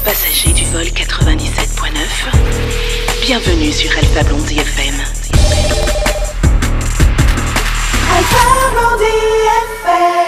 Passagers du vol 97.9, bienvenue sur Alpha Blondie FM. Alpha Blondie FM.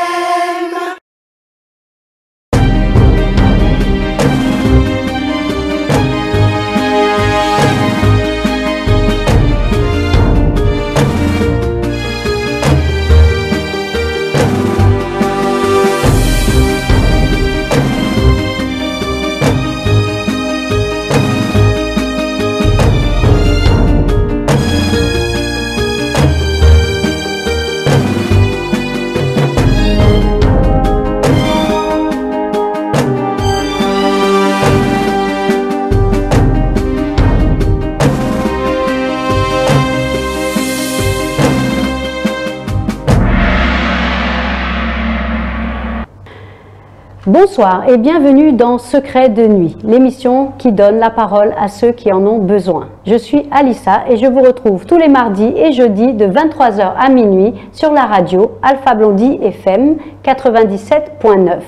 Bonsoir et bienvenue dans Secret de nuit, l'émission qui donne la parole à ceux qui en ont besoin. Je suis Alissa et je vous retrouve tous les mardis et jeudis de 23h à minuit sur la radio Alpha Blondie FM 97.9.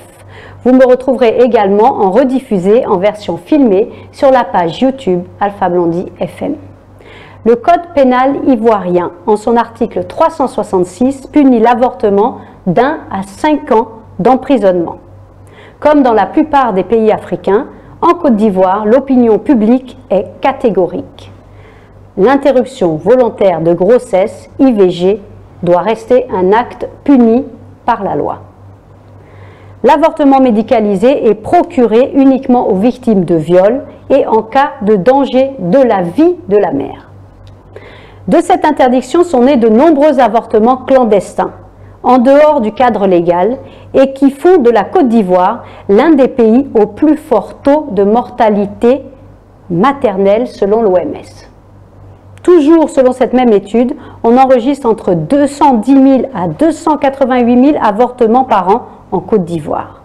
Vous me retrouverez également en rediffusé en version filmée sur la page YouTube Alpha Blondie FM. Le Code pénal ivoirien, en son article 366, punit l'avortement d'1 à 5 ans d'emprisonnement. Comme dans la plupart des pays africains, en Côte d'Ivoire, l'opinion publique est catégorique. L'interruption volontaire de grossesse, IVG, doit rester un acte puni par la loi. L'avortement médicalisé est procuré uniquement aux victimes de viol et en cas de danger de la vie de la mère. De cette interdiction sont nés de nombreux avortements clandestins, en dehors du cadre légal, et qui font de la Côte d'Ivoire l'un des pays au plus fort taux de mortalité maternelle selon l'OMS. Toujours selon cette même étude, on enregistre entre 210 000 à 288 000 avortements par an en Côte d'Ivoire.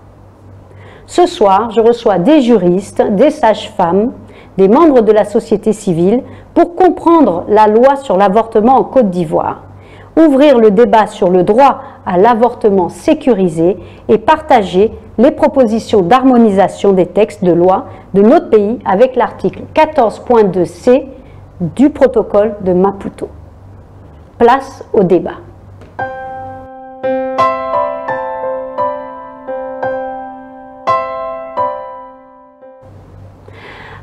Ce soir, je reçois des juristes, des sages-femmes, des membres de la société civile pour comprendre la loi sur l'avortement en Côte d'Ivoire, ouvrir le débat sur le droit à l'avortement sécurisé et partager les propositions d'harmonisation des textes de loi de notre pays avec l'article 14.2c du protocole de Maputo. Place au débat.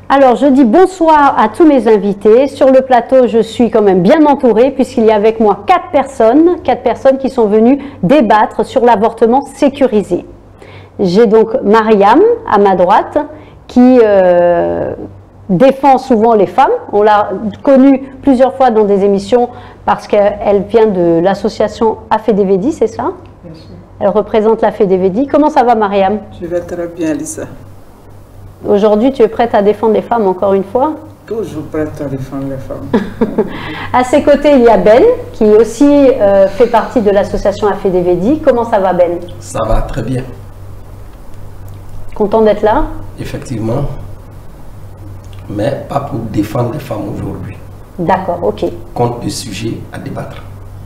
Alors, je dis bonsoir à tous mes invités. Sur le plateau, je suis quand même bien entourée puisqu'il y a avec moi 4 personnes qui sont venues débattre sur l'avortement sécurisé. J'ai donc Mariam à ma droite qui défend souvent les femmes. On l'a connue plusieurs fois dans des émissions parce qu'elle vient de l'association AFEDEVEDI, c'est ça? Bien sûr. Elle représente l'AFEDEVEDI. Comment ça va, Mariam? Je vais très bien, Lisa. Aujourd'hui, tu es prête à défendre les femmes encore une fois? Toujours prête à défendre les femmes. À ses côtés, il y a Ben, qui aussi fait partie de l'association AFEDEVEDI. Comment ça va, Ben? Ça va très bien. Content d'être là? Effectivement, mais pas pour défendre les femmes aujourd'hui. D'accord, ok. Contre le sujet à débattre.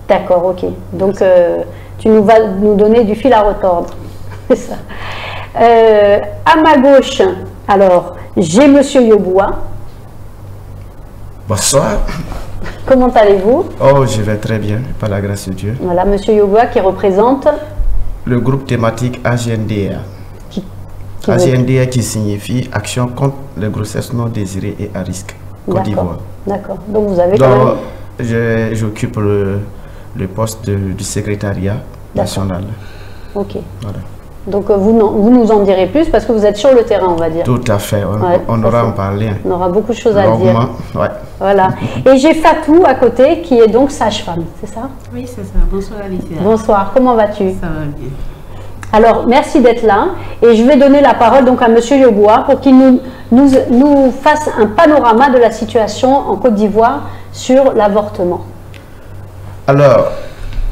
D'accord, ok. Donc, tu vas nous donner du fil à retordre. C'est ça. À ma gauche, alors, j'ai Monsieur Yoboua. Bonsoir. Comment allez-vous? Oh, je vais très bien, par la grâce de Dieu. Voilà, Monsieur Yoboua qui représente le groupe thématique AGNDA. AGNDA qui signifie Action contre les grossesses non désirées et à risque, Côte d'Ivoire. D'accord. Donc vous avez quand même... J'occupe le poste du secrétariat national. Ok. Voilà. Donc vous nous en direz plus parce que vous êtes sur le terrain, on va dire. Tout à fait, on aura en parler. On aura beaucoup de choses à dire. Ouais. Voilà. Et j'ai Fatou à côté qui est donc sage-femme, c'est ça? Oui, c'est ça. Bonsoir Alicia. Bonsoir, comment vas-tu? Ça va bien. Alors, merci d'être là. Et je vais donner la parole donc à Monsieur Yoboua pour qu'il nous fasse un panorama de la situation en Côte d'Ivoire sur l'avortement. Alors,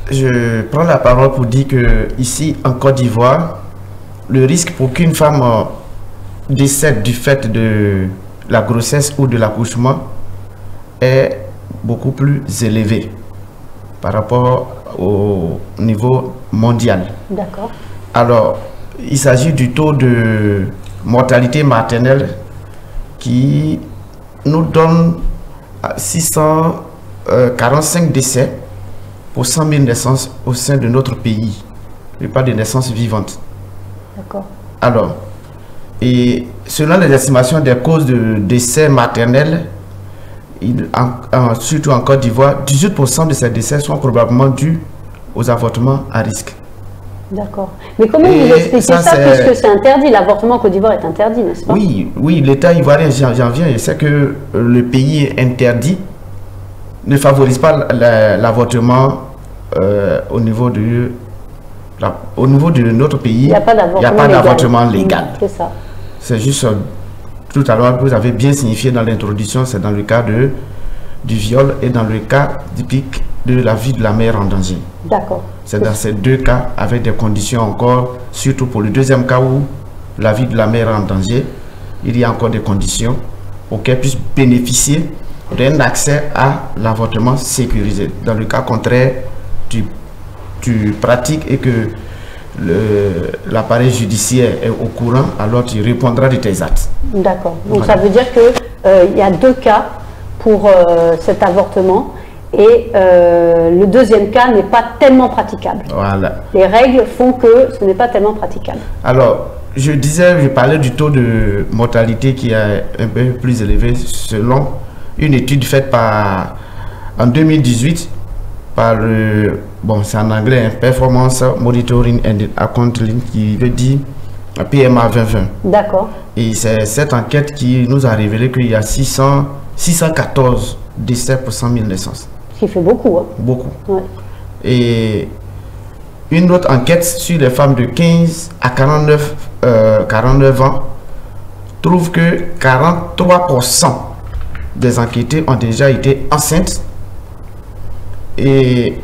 je prends la parole pour dire que ici en Côte d'Ivoire, le risque pour qu'une femme décède du fait de la grossesse ou de l'accouchement est beaucoup plus élevé par rapport au niveau mondial. D'accord. Alors, il s'agit du taux de mortalité maternelle qui nous donne 645 décès pour 100 000 naissances au sein de notre pays. Je parle de naissances vivantes. D'accord. Alors, et selon les estimations des causes de décès maternels, surtout en Côte d'Ivoire, 18% de ces décès sont probablement dus aux avortements à risque. D'accord. Mais comment vous expliquez ça puisque c'est interdit? L'avortement en Côte d'Ivoire est interdit, n'est-ce pas? Oui, l'État ivoirien, j'en viens, je sais que le pays est interdit, ne favorise pas l'avortement au niveau de notre pays. Il n'y a pas d'avortement légal. C'est ça. C'est juste, tout à l'heure, vous avez bien signifié dans l'introduction, c'est dans le cas du viol et dans le cas typique de la vie de la mère en danger. D'accord. C'est dans ces deux cas, avec des conditions encore, surtout pour le deuxième cas où la vie de la mère est en danger, il y a encore des conditions pour qu'elle puisse bénéficier d'un accès à l'avortement sécurisé. Dans le cas contraire, tu pratiques et que l'appareil judiciaire est au courant, alors tu répondras de tes actes. D'accord. Donc Voilà. ça veut dire qu'il y a deux cas pour cet avortement et le deuxième cas n'est pas tellement praticable. Voilà. Les règles font que ce n'est pas tellement praticable. Alors, je parlais du taux de mortalité qui est un peu plus élevé selon une étude faite en 2018 par le, bon c'est en anglais, Performance Monitoring and Accounting, qui veut dire PMA 2020. D'accord. Et c'est cette enquête qui nous a révélé qu'il y a 614 décès pour 100 000 naissances. Ce qui fait beaucoup. Hein. Beaucoup. Ouais. Et une autre enquête sur les femmes de 15 à 49 ans trouve que 43% des enquêtés ont déjà été enceintes et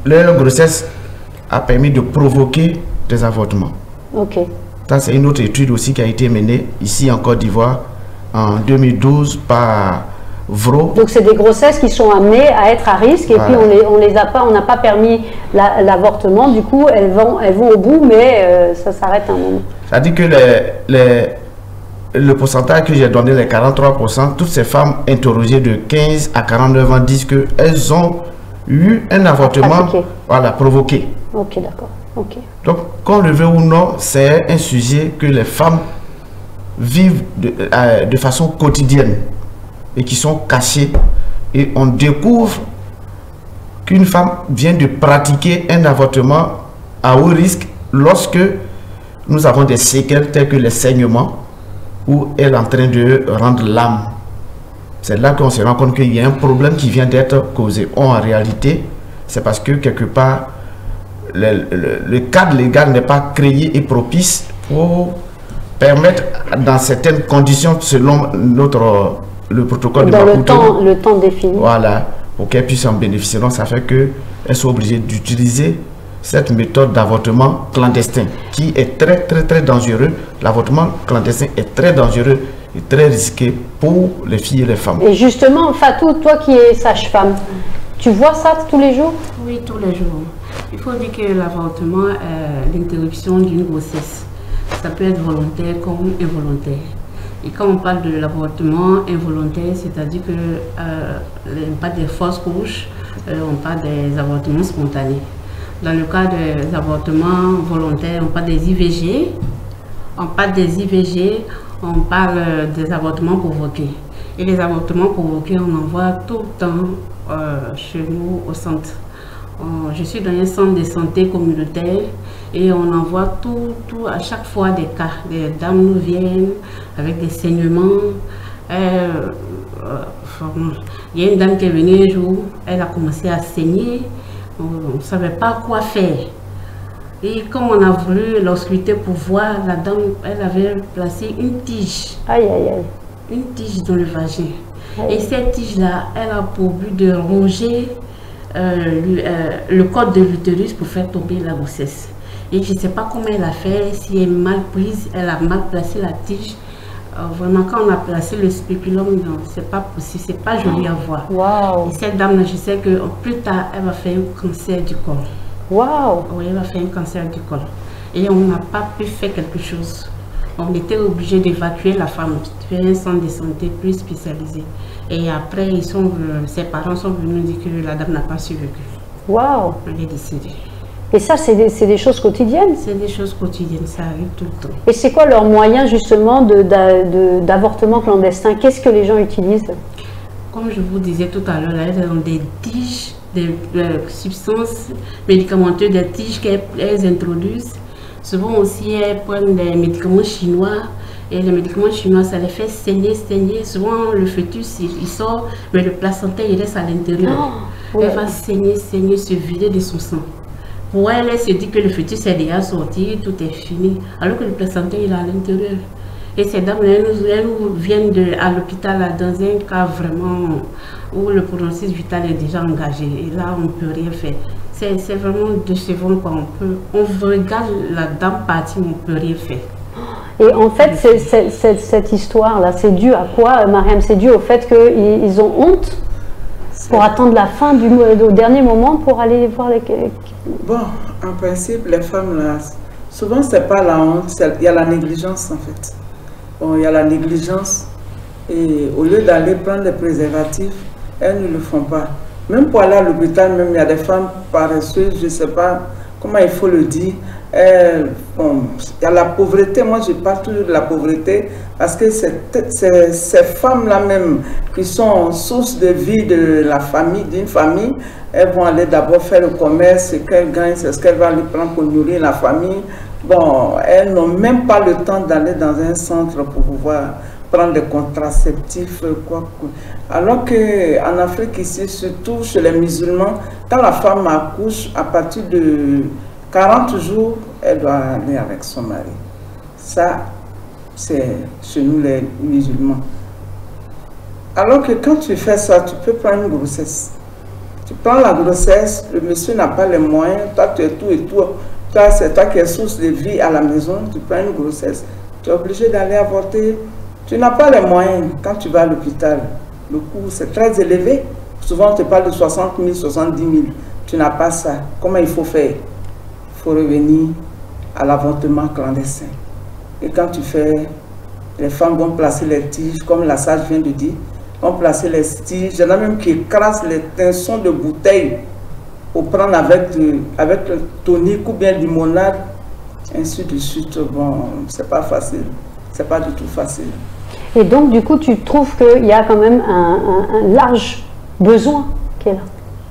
leur grossesse a permis de provoquer des avortements. Ok. Ça, c'est une autre étude aussi qui a été menée ici en Côte d'Ivoire en 2012 par VRO. Donc c'est des grossesses qui sont amenées à être à risque et puis on n'a pas permis l'avortement, du coup elles vont au bout, mais ça s'arrête un moment. C'est-à-dire que le pourcentage que j'ai donné, les 43%, toutes ces femmes interrogées de 15 à 49 ans disent qu'elles ont eu un avortement provoqué. Ok, d'accord. Okay. Donc, qu'on le veut ou non, c'est un sujet que les femmes vivent de façon quotidienne et qui sont cachées. Et on découvre qu'une femme vient de pratiquer un avortement à haut risque lorsque nous avons des séquelles telles que les saignements où elle est en train de rendre l'âme. C'est là qu'on se rend compte qu'il y a un problème qui vient d'être causé. En réalité, c'est parce que quelque part, le cadre légal n'est pas créé et propice pour permettre, dans certaines conditions, selon le protocole de Maputo, le temps défini. Voilà, pour qu'elles puissent en bénéficier. Donc, ça fait qu'elles sont obligées d'utiliser cette méthode d'avortement clandestin qui est très, très, très dangereux. L'avortement clandestin est très dangereux et très risqué pour les filles et les femmes. Et justement, Fatou, toi qui es sage-femme, tu vois ça tous les jours? Oui, tous les jours. Il faut dire que l'avortement est l'interruption d'une grossesse. Ça peut être volontaire comme involontaire. Et quand on parle de l'avortement involontaire, c'est-à-dire que pas des fausses couches, on parle des avortements spontanés. Dans le cas des avortements volontaires, on parle des IVG. On parle des IVG, on parle des avortements provoqués. Et les avortements provoqués, on en voit tout le temps chez nous au centre. Je suis dans un centre de santé communautaire et on en voit tout à chaque fois des cas. Les dames nous viennent avec des saignements. Il y a une dame qui est venue un jour, elle a commencé à saigner. On ne savait pas quoi faire. Et comme on a voulu l'ausculter pour voir, la dame, elle avait placé une tige. Aïe, aïe, aïe. Une tige dans le vagin. Aïe. Et cette tige-là, elle a pour but de ronger le col de l'utérus pour faire tomber la grossesse. Et je ne sais pas comment elle a fait, si elle est mal prise, elle a mal placé la tige. Vraiment, quand on a placé le spéculum, c'est pas possible, c'est pas joli à voir. Wow. Et cette dame, je sais que plus tard, elle va faire un cancer du col. Wow. Oui, elle va faire un cancer du col. Et on n'a pas pu faire quelque chose. On était obligé d'évacuer la femme vers un centre de santé plus spécialisé. Et après, ses parents sont venus dire que la dame n'a pas survécu. Waouh! Elle est décédée. Et ça, c'est des choses quotidiennes? C'est des choses quotidiennes, ça arrive tout le temps. Et c'est quoi leur moyen justement d'avortement clandestin? Qu'est-ce que les gens utilisent? Comme je vous disais tout à l'heure, elles ont des tiges, des substances médicamenteuses, des tiges qu'elles introduisent. Souvent aussi, elles prennent des médicaments chinois. Et les médicaments chinois, ça les fait saigner. Souvent, le fœtus, il sort, mais le placenta, il reste à l'intérieur. Oh, ouais. Elle va saigner, se vider de son sang. Pour elle, elle se dit que le fœtus est déjà sorti, tout est fini. Alors que le placenta, il est à l'intérieur. Et ces dames, elles nous viennent à l'hôpital dans un cas vraiment où le pronostic vital est déjà engagé. Et là, on ne peut rien faire. C'est vraiment décevant quoi. On regarde la dame partir, mais on ne peut rien faire. Et en fait, cette histoire-là, c'est dû à quoi, Mariam? C'est dû au fait qu'ils ont honte pour attendre la fin au dernier moment pour aller voir les... Bon, en principe, les femmes, là, souvent, c'est pas la honte, il y a la négligence, en fait. Bon, il y a la négligence, et au lieu d'aller prendre des préservatifs, elles ne le font pas. Même pour aller à l'hôpital, même il y a des femmes paresseuses, je ne sais pas comment il faut le dire. Bon, il y a la pauvreté, moi je parle toujours de la pauvreté, parce que ces femmes-là même qui sont source de vie de la famille, d'une famille, elles vont aller d'abord faire le commerce, ce qu'elles gagnent, c'est ce qu'elles vont aller prendre pour nourrir la famille. Bon, elles n'ont même pas le temps d'aller dans un centre pour pouvoir prendre des contraceptifs, quoi. Alors qu'en Afrique, ici, surtout chez les musulmans, quand la femme accouche, à partir de 40 jours, elle doit aller avec son mari. Ça, c'est chez nous les musulmans. Alors que quand tu fais ça, tu peux prendre une grossesse. Tu prends la grossesse, le monsieur n'a pas les moyens, toi tu es tout et tout. C'est toi qui es source de vie à la maison, tu prends une grossesse. Tu es obligé d'aller avorter. Tu n'as pas les moyens quand tu vas à l'hôpital. Le coût, c'est très élevé. Souvent, on te parle de 60 000, 70 000. Tu n'as pas ça. Comment il faut faire? Il faut revenir à l'avortement clandestin. Et quand tu fais, les femmes vont placer les tiges, comme la sage vient de dire, vont placer les tiges. Il y en a même qui écrasent les teinçons de bouteilles pour prendre avec le tonique ou bien limonade, ainsi de suite. Bon, c'est pas facile. C'est pas du tout facile. Et donc, du coup, tu trouves qu'il y a quand même un large besoin qui est là?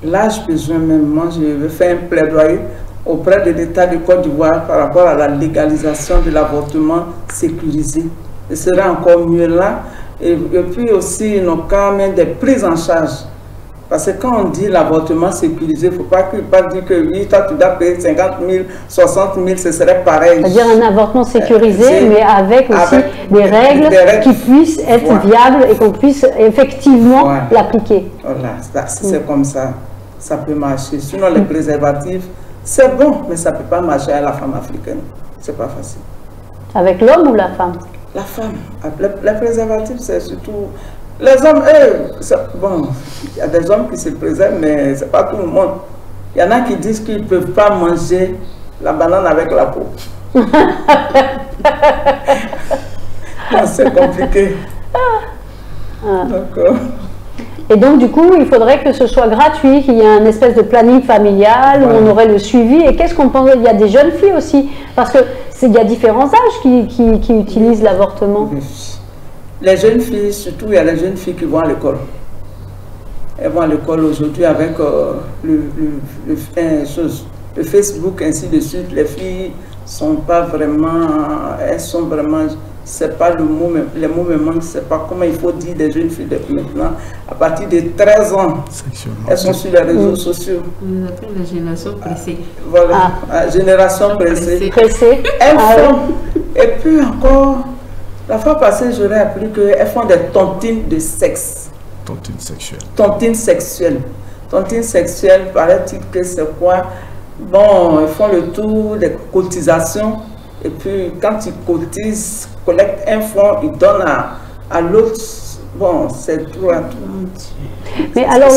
Large besoin même. Moi, je veux faire un plaidoyer auprès de l'État de Côte d'Ivoire par rapport à la légalisation de l'avortement sécurisé. Ce serait encore mieux là. Et puis aussi, ils n'ont quand même des prises en charge. Parce que quand on dit l'avortement sécurisé, il ne faut pas dire que oui, toi tu dois payer 50 000, 60 000, ce serait pareil. C'est-à-dire un avortement sécurisé, mais avec aussi des règles qui puissent être viables et qu'on puisse effectivement l'appliquer. Voilà, c'est comme ça, ça peut marcher. Sinon, les préservatifs, c'est bon, mais ça ne peut pas marcher à la femme africaine. C'est pas facile. Avec l'homme ou la femme? La femme. Les préservatifs, c'est surtout... Les hommes, eux, bon, il y a des hommes qui se préservent, mais ce n'est pas tout le monde. Il y en a qui disent qu'ils ne peuvent pas manger la banane avec la peau. C'est compliqué. D'accord. Et donc, du coup, il faudrait que ce soit gratuit, qu'il y ait un espèce de planning familial où on aurait le suivi. Et qu'est-ce qu'on pense? Il y a des jeunes filles aussi, parce qu'il y a différents âges qui utilisent l'avortement. Les jeunes filles, surtout, il y a les jeunes filles qui vont à l'école. Elles vont à l'école aujourd'hui avec le Facebook, ainsi de suite. Les filles sont pas vraiment, elles sont vraiment, c'est pas le mot, les mots me manquent, c'est pas comment il faut dire des jeunes filles depuis maintenant. À partir de 13 ans, elles sont sur les réseaux sociaux. On les appelle la génération pressée. Voilà, génération pressée. Elles font, et puis encore, la fois passée, j'aurais appris qu'elles font des tontines de sexe. Tontines sexuelles. Tontines sexuelles. Tontines sexuelles, paraît-il que c'est quoi? Bon, ils font le tour des cotisations. Et puis, quand ils cotisent, collectent un fonds, ils donnent à l'autre bon, c'est trop à tout. Mais alors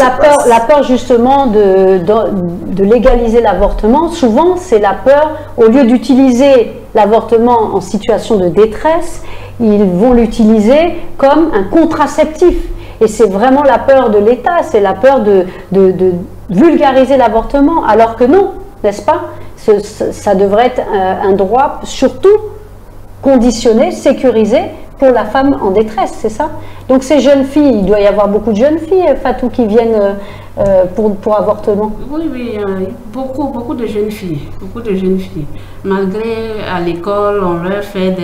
la peur justement de légaliser l'avortement, souvent c'est la peur, au lieu d'utiliser l'avortement en situation de détresse, ils vont l'utiliser comme un contraceptif. Et c'est vraiment la peur de l'État, c'est la peur de vulgariser l'avortement, alors que non, n'est-ce pas? Ça devrait être un droit surtout conditionné, sécurisé pour la femme en détresse, c'est ça? Donc ces jeunes filles, il doit y avoir beaucoup de jeunes filles, Fatou, qui viennent pour avortement. Oui, oui, beaucoup de jeunes filles, Malgré à l'école, on leur fait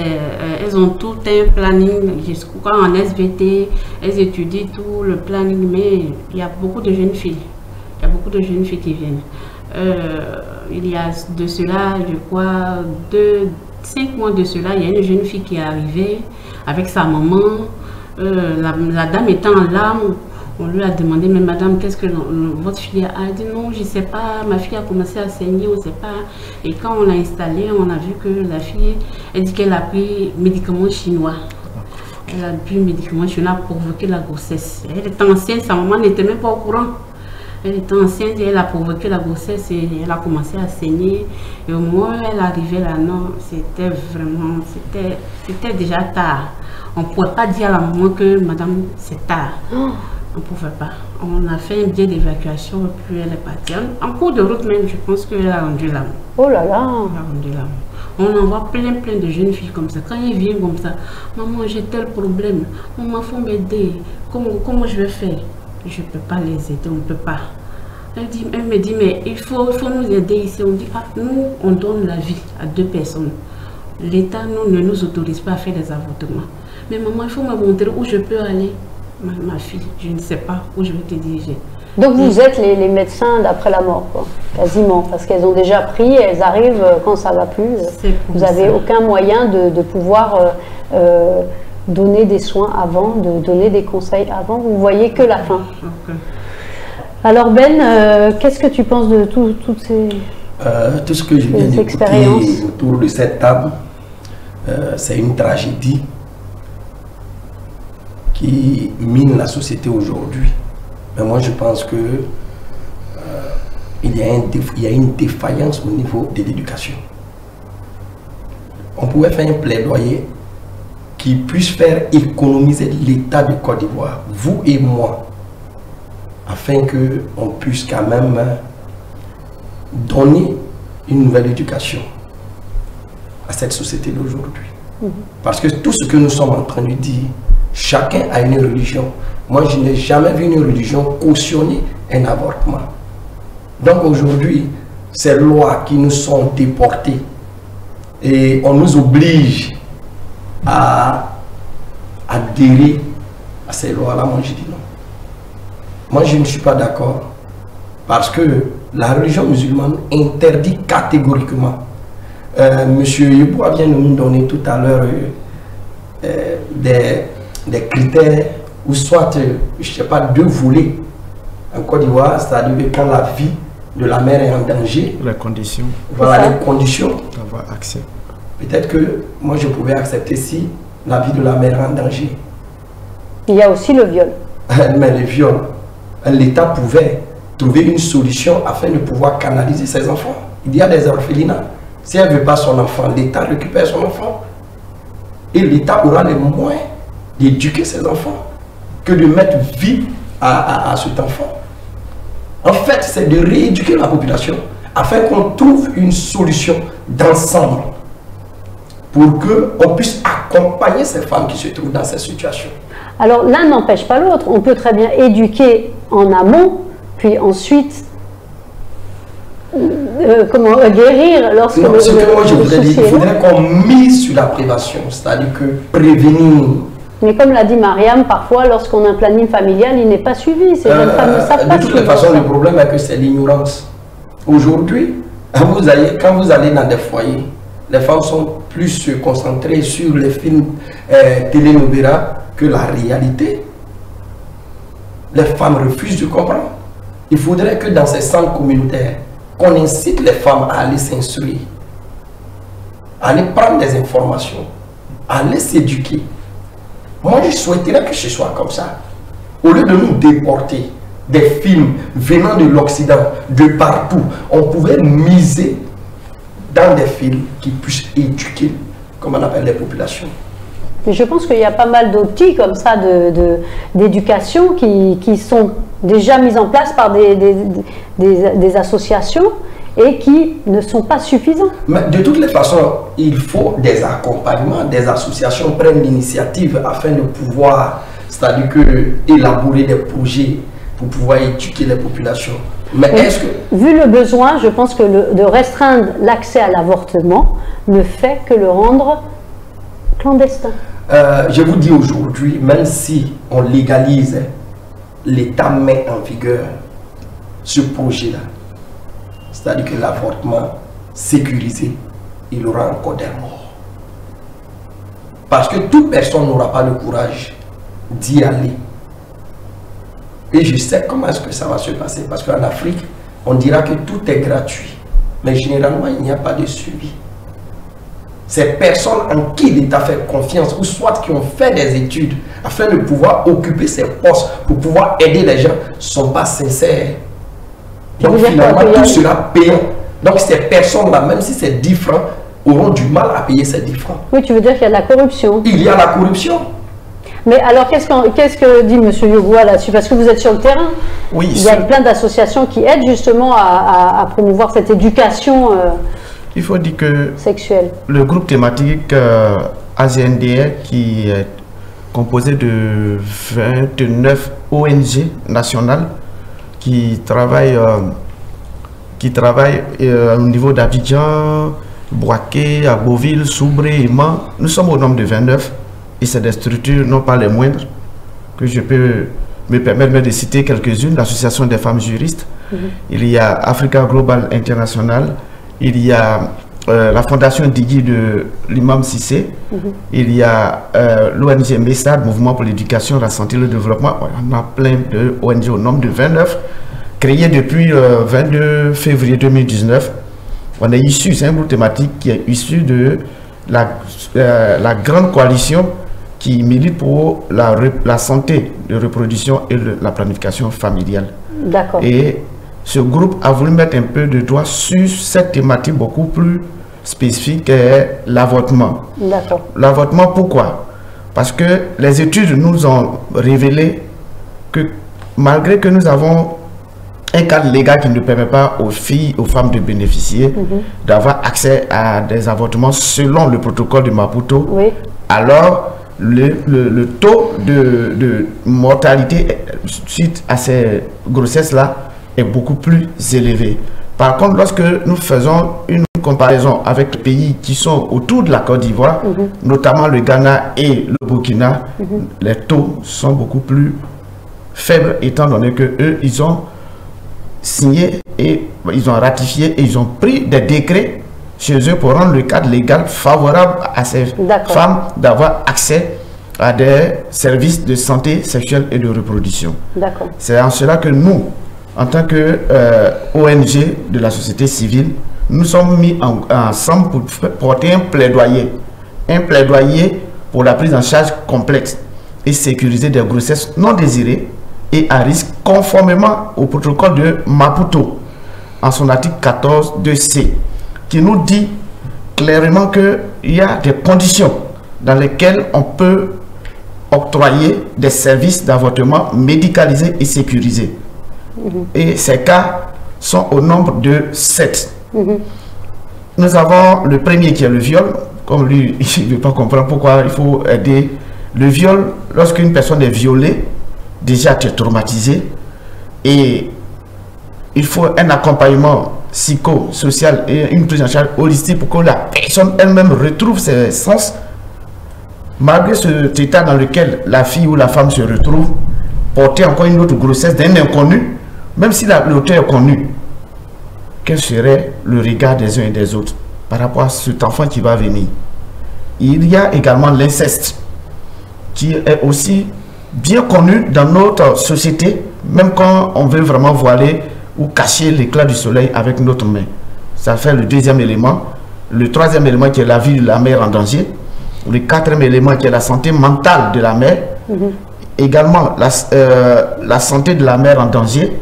elles ont tout un planning, jusqu'à en SVT, elles étudient tout le planning, mais il y a beaucoup de jeunes filles, qui viennent. Il y a de cela, je crois, 5 mois de cela, il y a une jeune fille qui est arrivée avec sa maman. La dame étant en larmes, on lui a demandé, mais madame, qu'est-ce que votre fille a? Elle a dit non, je ne sais pas, ma fille a commencé à saigner, on ne sait pas. Et quand on l'a installée, on a vu que la fille, elle dit qu'elle a pris médicaments chinois. Elle a pris médicaments chinois pour provoquer la grossesse. Elle était enceinte, sa maman n'était même pas au courant. Elle était enceinte et elle a provoqué la grossesse et elle a commencé à saigner. Et au moment où elle arrivait là, non, c'était vraiment, c'était déjà tard. On ne pouvait pas dire à la maman que madame, c'est tard. On ne pouvait pas. On a fait un billet d'évacuation et puis elle est partie. En cours de route même, je pense qu'elle a rendu l'âme. Oh là là! Elle a rendu l'âme. On en voit plein de jeunes filles comme ça. Quand ils viennent comme ça, maman, j'ai tel problème. Maman, il faut m'aider. Comment je vais faire? Je ne peux pas les aider, on ne peut pas. Elle me dit, mais il faut nous aider ici. On dit, ah, nous, on donne la vie à 2 personnes. L'État, nous, ne nous autorise pas à faire des avortements. Mais maman, il faut me montrer où je peux aller. Ma fille, je ne sais pas où je vais te diriger. Donc vous êtes les médecins d'après la mort, quoi, quasiment, parce qu'elles ont déjà pris, elles arrivent quand ça ne va plus. Vous n'avez aucun moyen de pouvoir donner des soins avant, de donner des conseils avant, vous voyez que la fin. Okay. Alors Ben, qu'est-ce que tu penses de toutes ces tout ce que je viens d'écouter autour de cette table, c'est une tragédie qui mine la société aujourd'hui. Mais moi je pense que il y a une défaillance au niveau de l'éducation. On pourrait faire un plaidoyer qui puisse faire économiser l'État de Côte d'Ivoire, vous et moi, afin qu'on puisse quand même donner une nouvelle éducation à cette société d'aujourd'hui. Parce que tout ce que nous sommes en train de dire, chacun a une religion. Moi, je n'ai jamais vu une religion cautionner un avortement. Donc aujourd'hui, ces lois qui nous sont déportées et on nous oblige à adhérer à ces lois-là, moi je dis non. Moi je ne suis pas d'accord parce que la religion musulmane interdit catégoriquement. Monsieur Yeboah vient de nous donner tout à l'heure des critères ou soit, je ne sais pas, 2 volets en Côte d'Ivoire, c'est-à-dire quand la vie de la mère est en danger. Les conditions. Voilà les conditions. D'avoir accès. Peut-être que moi je pouvais accepter si la vie de la mère est en danger. Il y a aussi le viol. Mais le viol, l'État pouvait trouver une solution afin de pouvoir canaliser ses enfants. Il y a des orphelinats. Si elle ne veut pas son enfant, l'État récupère son enfant. Et l'État aura les moyens d'éduquer ses enfants que de mettre vie à cet enfant. En fait, c'est de rééduquer la population afin qu'on trouve une solution d'ensemble pour qu'on puisse accompagner ces femmes qui se trouvent dans cette situation. Alors l'un n'empêche pas l'autre. On peut très bien éduquer en amont, puis ensuite guérir lorsque non, ce que moi je voudrais dire, il faudrait qu'on mise sur la prévention, c'est-à-dire que prévenir. Mais comme l'a dit Mariam, parfois lorsqu'on a un planning familial, il n'est pas suivi. Ces jeunes femmes ne savent pas. De toute façon, le problème est que c'est l'ignorance. Aujourd'hui, quand vous allez dans des foyers, les femmes sont plus concentrées sur les films télénovelas que la réalité. Les femmes refusent de comprendre. Il faudrait que dans ces centres communautaires, qu'on incite les femmes à aller s'instruire, à aller prendre des informations, à aller s'éduquer. Moi, je souhaiterais que ce soit comme ça. Au lieu de nous déporter des films venant de l'Occident, de partout, on pouvait miser dans des films qui puissent éduquer, comme on appelle les populations. Mais je pense qu'il y a pas mal d'outils comme ça d'éducation qui sont déjà mis en place par des associations et qui ne sont pas suffisants. Mais de toutes les façons, il faut des accompagnements, des associations prennent l'initiative afin de pouvoir, c'est-à-dire que élaborer des projets pour pouvoir éduquer les populations. Mais est-ce que... Vu le besoin, je pense que de restreindre l'accès à l'avortement ne fait que le rendre clandestin. Je vous dis aujourd'hui, même si on légalise, l'État met en vigueur ce projet-là. C'est-à-dire que l'avortement sécurisé, il aura encore des morts. Parce que toute personne n'aura pas le courage d'y aller. Et je sais comment est-ce que ça va se passer. Parce qu'en Afrique, on dira que tout est gratuit. Mais généralement, il n'y a pas de suivi. Ces personnes en qui l'État fait confiance, ou soit qui ont fait des études afin de pouvoir occuper ces postes pour pouvoir aider les gens, ne sont pas sincères. Donc finalement, tout sera payant. Donc ces personnes-là, même si c'est 10 francs, auront du mal à payer ces 10 francs. Oui, tu veux dire qu'il y a de la corruption. Il y a la corruption. Mais alors, qu'est-ce que dit M. Yogua là-dessus? Parce que vous êtes sur le terrain. Oui, il y a plein d'associations qui aident justement à promouvoir cette éducation il faut dire que sexuelle. Le groupe thématique ASNDR, qui est composé de 29 ONG nationales qui travaillent au niveau d'Abidjan, Boaké, à Beauville, Soubré, Iman. Nous sommes au nombre de 29 et c'est des structures non pas les moindres que je peux me permettre de citer quelques-unes. L'Association des femmes juristes, il y a Africa Global International, il y a la Fondation Digui de l'imam Sissé, il y a l'ONG MESAD, Mouvement pour l'éducation, la santé et le développement. On a plein de ONG au nombre de 29, créées depuis le 22 février 2019. On est issu, c'est un groupe thématique qui est issu de la grande coalition qui milite pour la santé de reproduction et la planification familiale. D'accord. Et ce groupe a voulu mettre un peu de doigt sur cette thématique beaucoup plus spécifique qu'est l'avortement. D'accord. L'avortement, pourquoi? Parce que les études nous ont révélé que malgré que nous avons un cadre légal qui ne permet pas aux filles, aux femmes de bénéficier d'avoir accès à des avortements selon le protocole de Maputo, alors le taux de mortalité suite à ces grossesses-là est beaucoup plus élevé. Par contre, lorsque nous faisons une comparaison avec les pays qui sont autour de la Côte d'Ivoire, notamment le Ghana et le Burkina, les taux sont beaucoup plus faibles, étant donné que eux, ils ont signé et ils ont ratifié et ils ont pris des décrets chez eux pour rendre le cadre légal favorable à ces femmes d'avoir accès à des services de santé sexuelle et de reproduction. C'est en cela que nous, en tant que ONG de la société civile, nous sommes mis ensemble pour porter un plaidoyer pour la prise en charge complète et sécurisée des grossesses non désirées et à risque, conformément au protocole de Maputo, en son article 14 2C, qui nous dit clairement qu'il y a des conditions dans lesquelles on peut octroyer des services d'avortement médicalisés et sécurisés. Et ces cas sont au nombre de 7. Nous avons le premier qui est le viol. Comme lui, il ne veut pas comprendre pourquoi il faut aider. Le viol, lorsqu'une personne est violée, déjà tu es traumatisé et il faut un accompagnement psychosocial et une prise en charge holistique pour que la personne elle-même retrouve ses sens. Malgré cet état dans lequel la fille ou la femme se retrouve, porter encore une autre grossesse d'un inconnu, même si l'auteur est connu, quel serait le regard des uns et des autres par rapport à cet enfant qui va venir? Il y a également l'inceste qui est aussi bien connu dans notre société, même quand on veut vraiment voiler ou cacher l'éclat du soleil avec notre main. Ça fait le deuxième élément. Le troisième élément qui est la vie de la mère en danger. le quatrième élément qui est la santé mentale de la mère, également la santé de la mère en danger,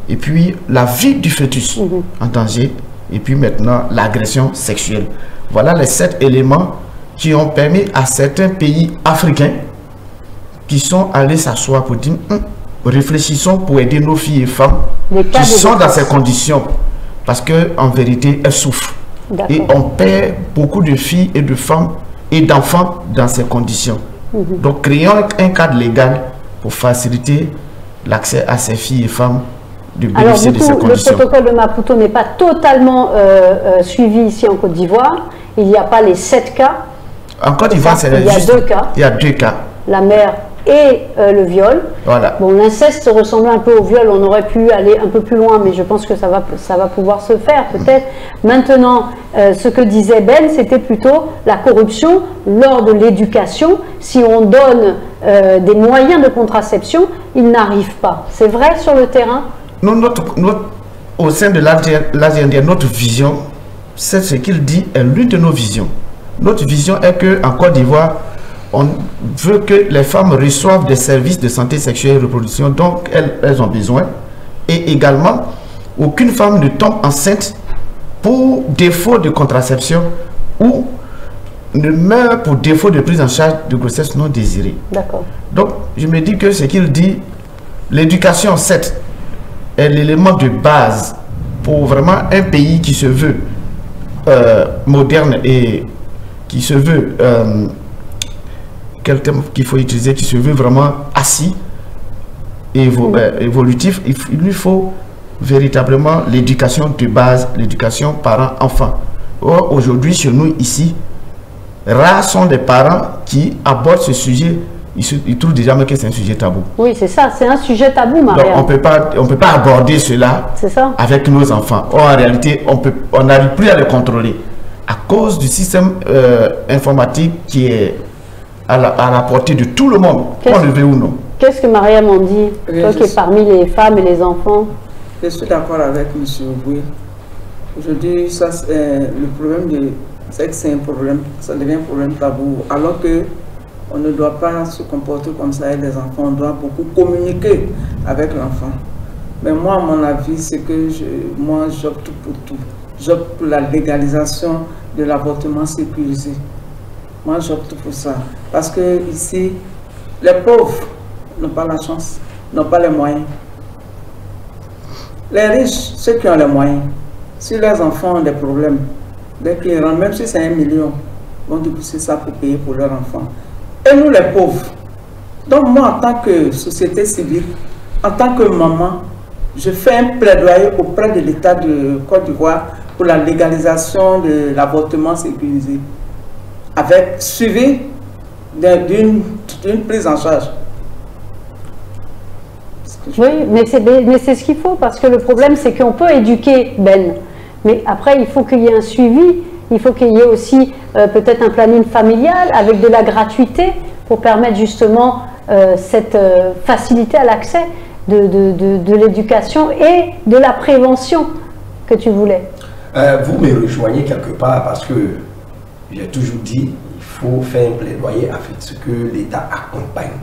et puis la vie du fœtus en danger, et puis maintenant l'agression sexuelle. Voilà les 7 éléments qui ont permis à certains pays africains qui sont allés s'asseoir pour dire réfléchissons pour aider nos filles et femmes qui sont dans ces conditions, parce qu'en vérité elles souffrent et on perd beaucoup de filles et de femmes et d'enfants dans ces conditions. Donc créons un cadre légal pour faciliter l'accès à ces filles et femmes de bénéficier de ces conditions. Le protocole de Maputo n'est pas totalement suivi ici en Côte d'Ivoire. Il n'y a pas les 7 cas. En Côte d'Ivoire, il y a 2 cas. Il y a 2 cas. La mère et le viol. Voilà. Bon, l'inceste ressemble un peu au viol, on aurait pu aller un peu plus loin, mais je pense que ça va pouvoir se faire peut-être. Maintenant, ce que disait Ben, c'était plutôt la corruption lors de l'éducation. Si on donne des moyens de contraception, ils n'arrivent pas. C'est vrai sur le terrain? Non, au sein de l'Asie indienne, notre vision, c'est ce qu'il dit, est l'une de nos visions. Notre vision est qu'en Côte d'Ivoire, on veut que les femmes reçoivent des services de santé sexuelle et reproduction dont elles ont besoin. Et également, aucune femme ne tombe enceinte pour défaut de contraception ou ne meurt pour défaut de prise en charge de grossesse non désirée. D'accord. Donc, je me dis que ce qu'il dit, l'éducation, certes, est l'élément de base pour vraiment un pays qui se veut moderne et qui se veut... quel terme qu'il faut utiliser, qui se veut vraiment assis et évolutif, il lui faut véritablement l'éducation de base, l'éducation parents-enfants. Or, aujourd'hui, chez nous, ici, rares sont des parents qui abordent ce sujet. Ils trouvent déjà que c'est un sujet tabou. Oui, c'est ça, c'est un sujet tabou, Maria. Donc, on peut pas aborder cela avec nos enfants. Or, en réalité, on n'arrive plus à les contrôler à cause du système informatique qui est à la portée de tout le monde, qu'on le veut ou non. Qu'est-ce que Maria m'en dit, toi qui es parmi les femmes et les enfants? Je suis d'accord avec M. Oboué. Aujourd'hui, le problème, c'est que c'est un problème, ça devient un problème tabou, alors que on ne doit pas se comporter comme ça avec les enfants, on doit beaucoup communiquer avec l'enfant. Mais moi, à mon avis, c'est que moi, j'opte pour tout. J'opte pour la légalisation de l'avortement sécurisé. Moi, j'opte pour ça. Parce que ici, les pauvres n'ont pas la chance, n'ont pas les moyens. Les riches, ceux qui ont les moyens, si leurs enfants ont des problèmes, dès qu'ils rentrent, même si c'est 1 million, vont débourser ça pour payer pour leurs enfants. Et nous, les pauvres. Donc moi, en tant que société civile, en tant que maman, je fais un plaidoyer auprès de l'État de Côte d'Ivoire pour la légalisation de l'avortement sécurisé, avec suivi d'une prise en charge. Oui, mais c'est ce qu'il faut, parce que le problème, c'est qu'on peut éduquer, Ben, mais après, il faut qu'il y ait un suivi, il faut qu'il y ait aussi peut-être un planning familial avec de la gratuité pour permettre justement cette facilité à l'accès de l'éducation et de la prévention que tu voulais. Vous me rejoignez quelque part parce que j'ai toujours dit il faut faire un plaidoyer afin de ce que l'État accompagne.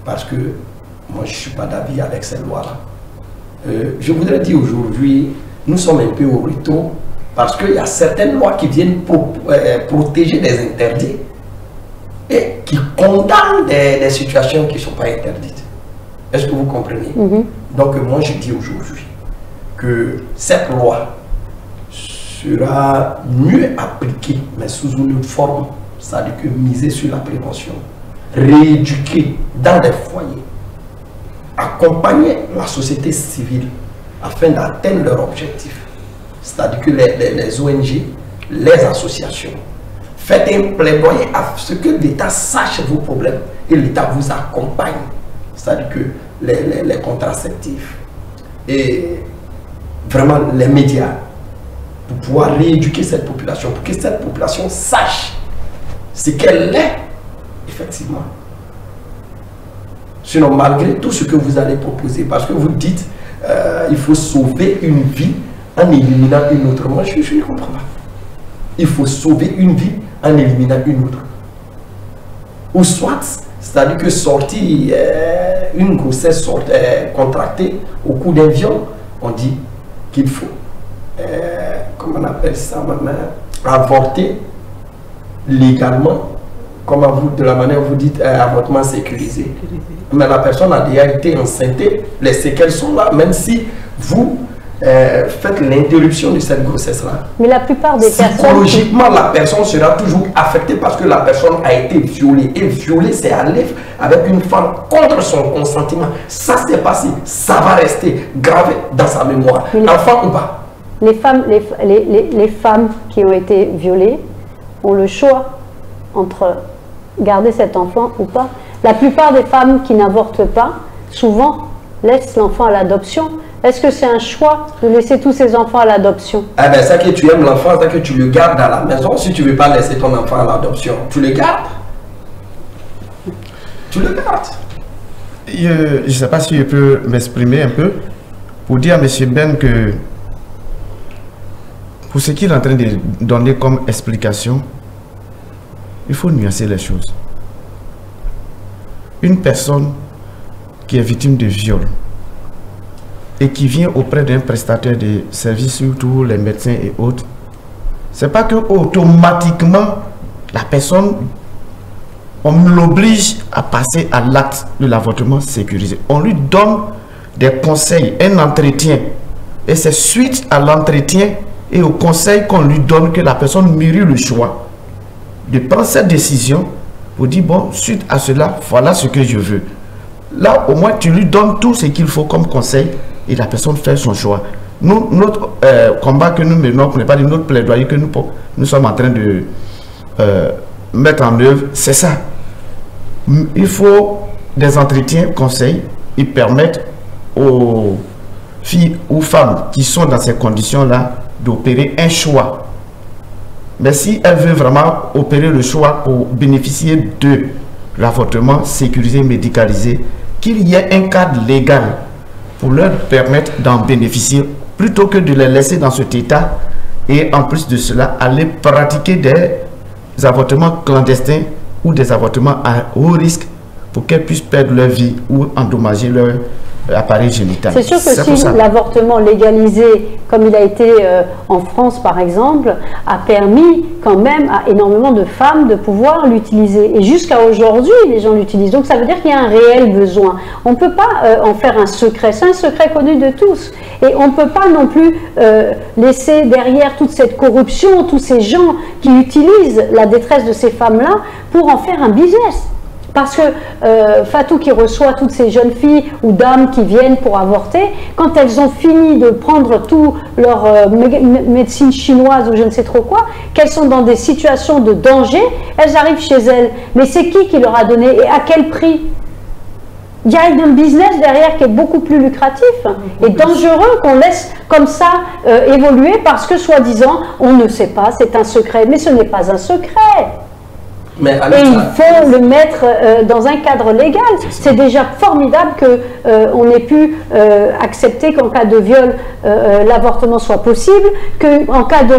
Parce que moi je ne suis pas d'avis avec ces lois-là. Je voudrais dire aujourd'hui, nous sommes un peu au retour parce qu'il y a certaines lois qui viennent protéger des interdits et qui condamnent des situations qui ne sont pas interdites. Est-ce que vous comprenez? Donc moi je dis aujourd'hui que cette loi sera mieux appliquée, mais sous une forme, c'est-à-dire que miser sur la prévention, rééduquer dans les foyers, accompagner la société civile afin d'atteindre leur objectif. C'est-à-dire que les ONG, les associations, faites un plaidoyer à ce que l'État sache vos problèmes et l'État vous accompagne. C'est-à-dire que les contraceptifs et vraiment les médias pour pouvoir rééduquer cette population, pour que cette population sache ce qu'elle est, effectivement. Sinon, malgré tout ce que vous allez proposer, parce que vous dites il faut sauver une vie en éliminant une autre, moi je ne comprends pas. il faut sauver une vie en éliminant une autre. Ou soit, c'est-à-dire que sortir une grossesse contractée au cours d'un viol, on dit qu'il faut, comment on appelle ça maintenant, avorter légalement, comme vous, de la manière vous dites, avortement sécurisé. Mais la personne a déjà été enceinte, les séquelles sont là, même si vous faites l'interruption de cette grossesse-là. Mais la plupart des personnes... Psychologiquement, la personne sera toujours affectée parce que la personne a été violée. Et violer, c'est aller avec une femme contre son consentement. Ça s'est passé, ça va rester gravé dans sa mémoire. Enfant ou pas. Les femmes qui ont été violées ont le choix entre garder cet enfant ou pas. La plupart des femmes qui n'avortent pas, souvent, laissent l'enfant à l'adoption. Est-ce que c'est un choix de laisser tous ces enfants à l'adoption? Ah ben ça que tu aimes l'enfant, ça que tu le gardes dans la maison. Si tu ne veux pas laisser ton enfant à l'adoption, tu le gardes. Tu le gardes. Je ne sais pas si je peux m'exprimer un peu pour dire à M. Ben que pour ce qu'il est en train de donner comme explication, il faut nuancer les choses. Une personne qui est victime de viol et qui vient auprès d'un prestataire de services, surtout les médecins et autres, c'est pas que automatiquement la personne, on l'oblige à passer à l'acte de l'avortement sécurisé. On lui donne des conseils, un entretien, et c'est suite à l'entretien et au conseil qu'on lui donne que la personne mûrit le choix de prendre cette décision pour dire bon, suite à cela, voilà ce que je veux. Là, au moins, tu lui donnes tout ce qu'il faut comme conseil et la personne fait son choix. Nous, notre combat que nous menons, pour ne pas dire notre plaidoyer que nous sommes en train de mettre en œuvre, c'est ça. Il faut des entretiens, conseils, ils permettent aux filles ou femmes qui sont dans ces conditions-là d'opérer un choix. Mais si elle veut vraiment opérer le choix pour bénéficier de l'avortement sécurisé, médicalisé, qu'il y ait un cadre légal pour leur permettre d'en bénéficier, plutôt que de les laisser dans cet état et en plus de cela, aller pratiquer des avortements clandestins ou des avortements à haut risque pour qu'elles puissent perdre leur vie ou endommager leur appareil génital. C'est sûr que si l'avortement légalisé, comme il a été en France par exemple, a permis quand même à énormément de femmes de pouvoir l'utiliser. Et jusqu'à aujourd'hui, les gens l'utilisent. Donc ça veut dire qu'il y a un réel besoin. On ne peut pas en faire un secret. C'est un secret connu de tous. Et on ne peut pas non plus laisser derrière toute cette corruption, tous ces gens qui utilisent la détresse de ces femmes-là pour en faire un business. Parce que Fatou qui reçoit toutes ces jeunes filles ou dames qui viennent pour avorter, quand elles ont fini de prendre tout leur médecine chinoise ou je ne sais trop quoi, qu'elles sont dans des situations de danger, elles arrivent chez elles. Mais c'est qui leur a donné et à quel prix? Il y a un business derrière qui est beaucoup plus lucratif et dangereux qu'on laisse comme ça évoluer parce que soi-disant on ne sait pas, c'est un secret. Mais ce n'est pas un secret. Et il faut le mettre dans un cadre légal. C'est déjà formidable qu'on ait pu accepter qu'en cas de viol, l'avortement soit possible, qu'en cas de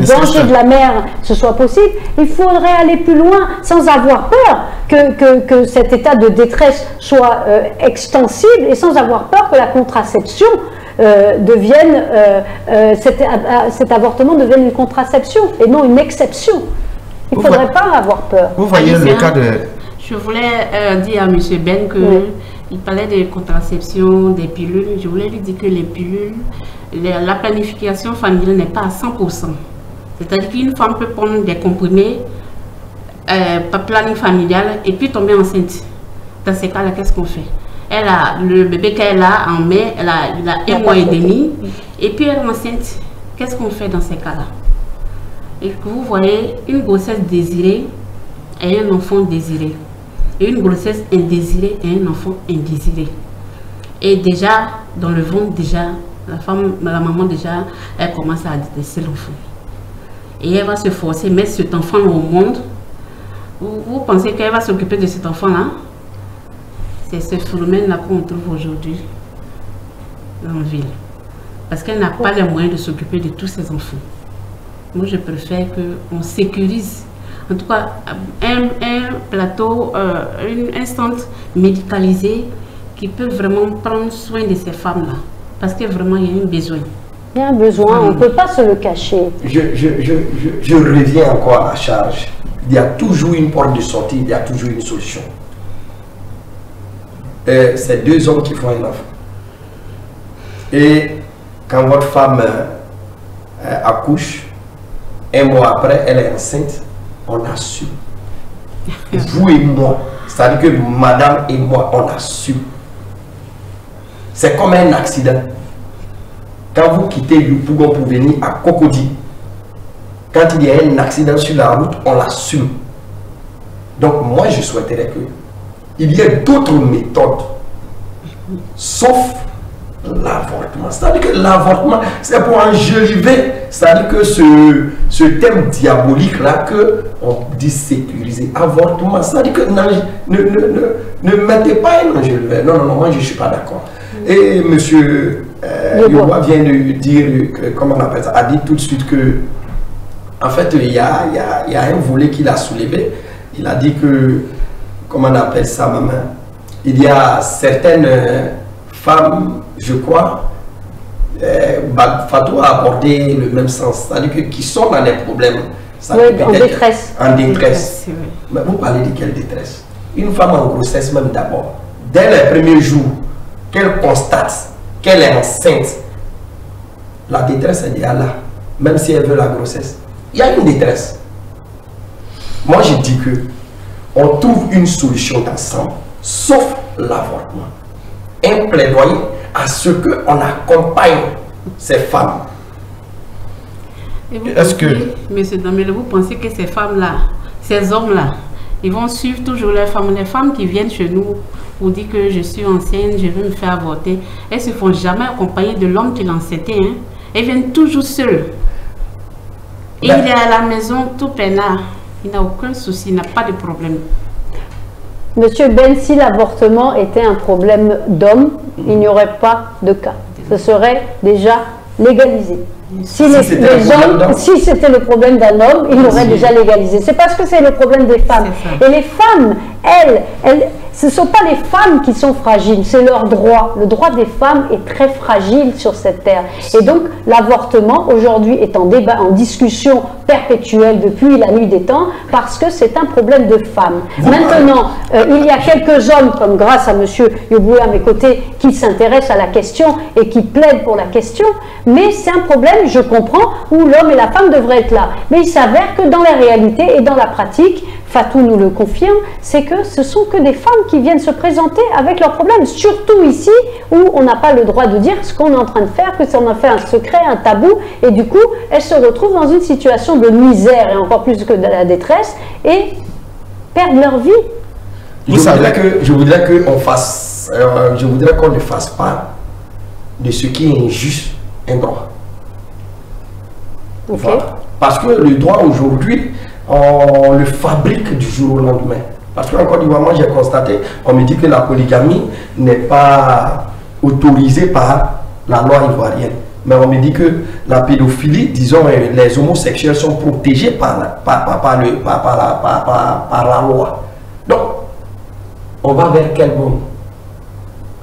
danger de la mère, ce soit possible. Il faudrait aller plus loin sans avoir peur que cet état de détresse soit extensible et sans avoir peur que la contraception devienne, cet avortement devienne une contraception et non une exception. Il ne faudrait pas avoir peur. Vous voyez le cas de... Je voulais dire à M. Ben qu'il parlait de contraception, des pilules. Je voulais lui dire que les pilules, la planification familiale n'est pas à 100%. C'est-à-dire qu'une femme peut prendre des comprimés, par planning familial, et puis tomber enceinte. Dans ces cas-là, qu'est-ce qu'on fait? Elle a le bébé qu'elle a en mai, il a 1 mois et demi, et puis elle est enceinte. Qu'est-ce qu'on fait dans ces cas-là? Et que vous voyez, une grossesse désirée et un enfant désiré. Et une grossesse indésirée et un enfant indésiré. Et déjà, dans le ventre, déjà, la maman déjà, elle commence à détester l'enfant. Et elle va se forcer à mettre cet enfant au monde. Vous pensez qu'elle va s'occuper de cet enfant-là? C'est ce phénomène-là qu'on trouve aujourd'hui dans la ville. Parce qu'elle n'a pas les moyens de s'occuper de tous ses enfants. moi je préfère qu'on sécurise, en tout cas, un plateau, un centre médicalisé qui peut vraiment prendre soin de ces femmes-là. Parce que vraiment, il y a un besoin. Il y a un besoin, on ne peut pas se le cacher. Je reviens encore à la charge. Il y a toujours une porte de sortie, il y a toujours une solution. C'est deux hommes qui font un enfant. Et quand votre femme accouche, un mois après, elle est enceinte, on assume. Vous et moi, c'est-à-dire que madame et moi, on assume. C'est comme un accident. Quand vous quittez Yopougon pour venir à Cocody, quand il y a un accident sur la route, on l'assume. Donc moi, je souhaiterais qu'il y ait d'autres méthodes, sauf l'avortement. C'est-à-dire que l'avortement, c'est pour enjoliver, c'est-à-dire que ce thème diabolique-là, qu'on dit sécuriser. Avortement, c'est-à-dire que ne mettez pas un enjolivé. Non, moi je ne suis pas d'accord. Et monsieur Yoboa vient de dire, comment on appelle ça, a dit tout de suite que, en fait, il y a un volet qu'il a soulevé. Il a dit que, comment on appelle ça, maman, il y a certaines femmes, je crois, Fatou a abordé le même sens, c'est-à-dire qui sont dans des problèmes. Oui, en détresse. En détresse. Mais vous parlez de quelle détresse? Une femme en grossesse même d'abord, dès les premiers jours, qu'elle constate qu'elle est enceinte, la détresse est déjà là, même si elle veut la grossesse. Il y a une détresse. Moi, je dis que on trouve une solution d'ensemble, sauf l'avortement. Un plaidoyer à ce qu'on accompagne ces femmes. Est-ce que, monsieur Damel, vous pensez que ces femmes-là, ces hommes-là, ils vont suivre toujours les femmes qui viennent chez nous pour dire que je suis enceinte, je veux me faire avorter, elles ne se font jamais accompagner de l'homme qui l'enceintait. Hein? Elles viennent toujours seules. Et il est à la maison tout peinard. Il n'a aucun souci, il n'a pas de problème. Monsieur Ben, si l'avortement était un problème d'homme, il n'y aurait pas de cas. Ce serait déjà légalisé. Si c'était le problème d'un homme, il l'aurait déjà légalisé. C'est parce que c'est le problème des femmes. Et les femmes, elles, ce ne sont pas les femmes qui sont fragiles, c'est leur droit. Le droit des femmes est très fragile sur cette terre. Et donc, l'avortement, aujourd'hui, est en débat, en discussion perpétuelle depuis la nuit des temps, parce que c'est un problème de femmes. Maintenant, il y a quelques hommes, comme grâce à M. Yoboa à mes côtés, qui s'intéressent à la question et qui plaident pour la question, mais c'est un problème, je comprends, où l'homme et la femme devraient être là. Mais il s'avère que dans la réalité et dans la pratique, Fatou nous le confirme, c'est que ce sont que des femmes qui viennent se présenter avec leurs problèmes, surtout ici où on n'a pas le droit de dire ce qu'on est en train de faire, que ça en a fait un secret, un tabou, et du coup, elles se retrouvent dans une situation de misère et encore plus que de la détresse et perdent leur vie. Je voudrais qu'on ne fasse pas de ce qui est injuste un droit. Okay. Voilà. Parce que le droit aujourd'hui, on le fabrique du jour au lendemain. Parce qu'en Côte d'Ivoire, moi j'ai constaté, on me dit que la polygamie n'est pas autorisée par la loi ivoirienne. Mais on me dit que la pédophilie, disons, les homosexuels sont protégés par la loi. Donc, on va vers quel monde?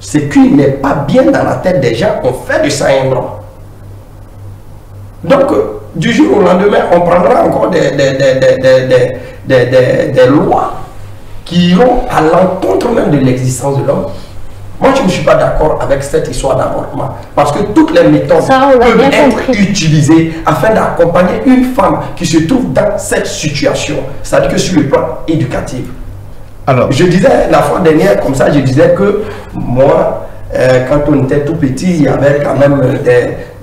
Ce qui n'est pas bien dans la tête des gens, on fait de ça un droit. Donc, du jour au lendemain, on prendra encore des lois qui iront à l'encontre même de l'existence de l'homme. Moi, je ne suis pas d'accord avec cette histoire d'avortement. Parce que toutes les méthodes peuvent être utilisées afin d'accompagner une femme qui se trouve dans cette situation. C'est-à-dire que sur le plan éducatif. Alors, je disais la fois dernière, comme ça, je disais que moi, quand on était tout petit, il y avait quand même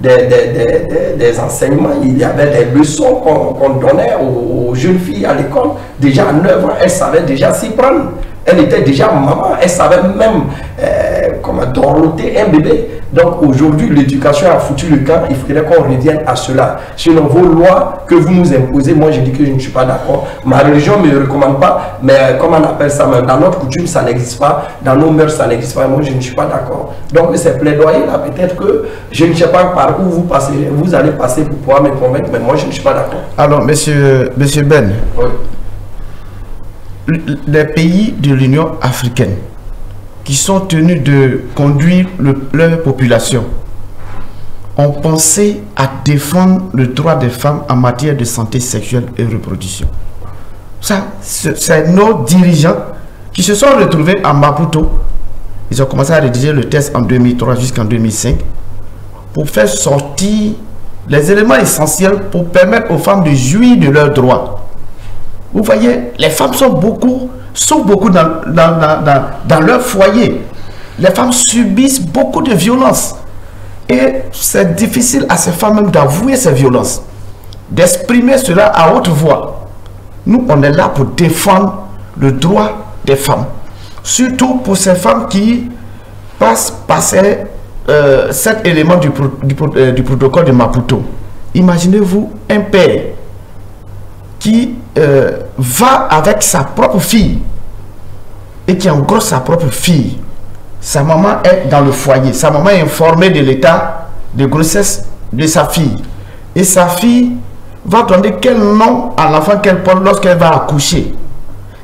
des enseignements, il y avait des leçons qu'on donnait aux jeunes filles à l'école. Déjà à 9 ans, elles savaient déjà s'y prendre. Elle était déjà maman, elle savait même comment dorloter un bébé. Donc aujourd'hui, l'éducation a foutu le camp, il faudrait qu'on revienne à cela. Sinon, vos lois que vous nous imposez, moi je dis que je ne suis pas d'accord. Ma religion ne me recommande pas, mais comme on appelle ça, même dans notre coutume, ça n'existe pas, dans nos mœurs, ça n'existe pas, moi je ne suis pas d'accord. Donc ces plaidoyers-là, peut-être que je ne sais pas par où vous allez passer pour pouvoir me convaincre, mais moi je ne suis pas d'accord. Alors, monsieur Ben, Oui. Les pays de l'Union africaine qui sont tenus de conduire leur population ont pensé à défendre le droit des femmes en matière de santé sexuelle et reproduction. Ça, c'est nos dirigeants qui se sont retrouvés à Maputo. Ils ont commencé à rédiger le texte en 2003 jusqu'en 2005 pour faire sortir les éléments essentiels pour permettre aux femmes de jouir de leurs droits. Vous voyez, les femmes sont beaucoup dans leur foyer. Les femmes subissent beaucoup de violences. Et c'est difficile à ces femmes même d'avouer ces violences, d'exprimer cela à haute voix. Nous, on est là pour défendre le droit des femmes. Surtout pour ces femmes qui passent par cet élément du protocole de Maputo. Imaginez-vous un père qui va avec sa propre fille et qui engrosse sa propre fille. Sa maman est dans le foyer. Sa maman est informée de l'état de grossesse de sa fille. Et sa fille va donner quel nom à l'enfant qu'elle porte lorsqu'elle va accoucher.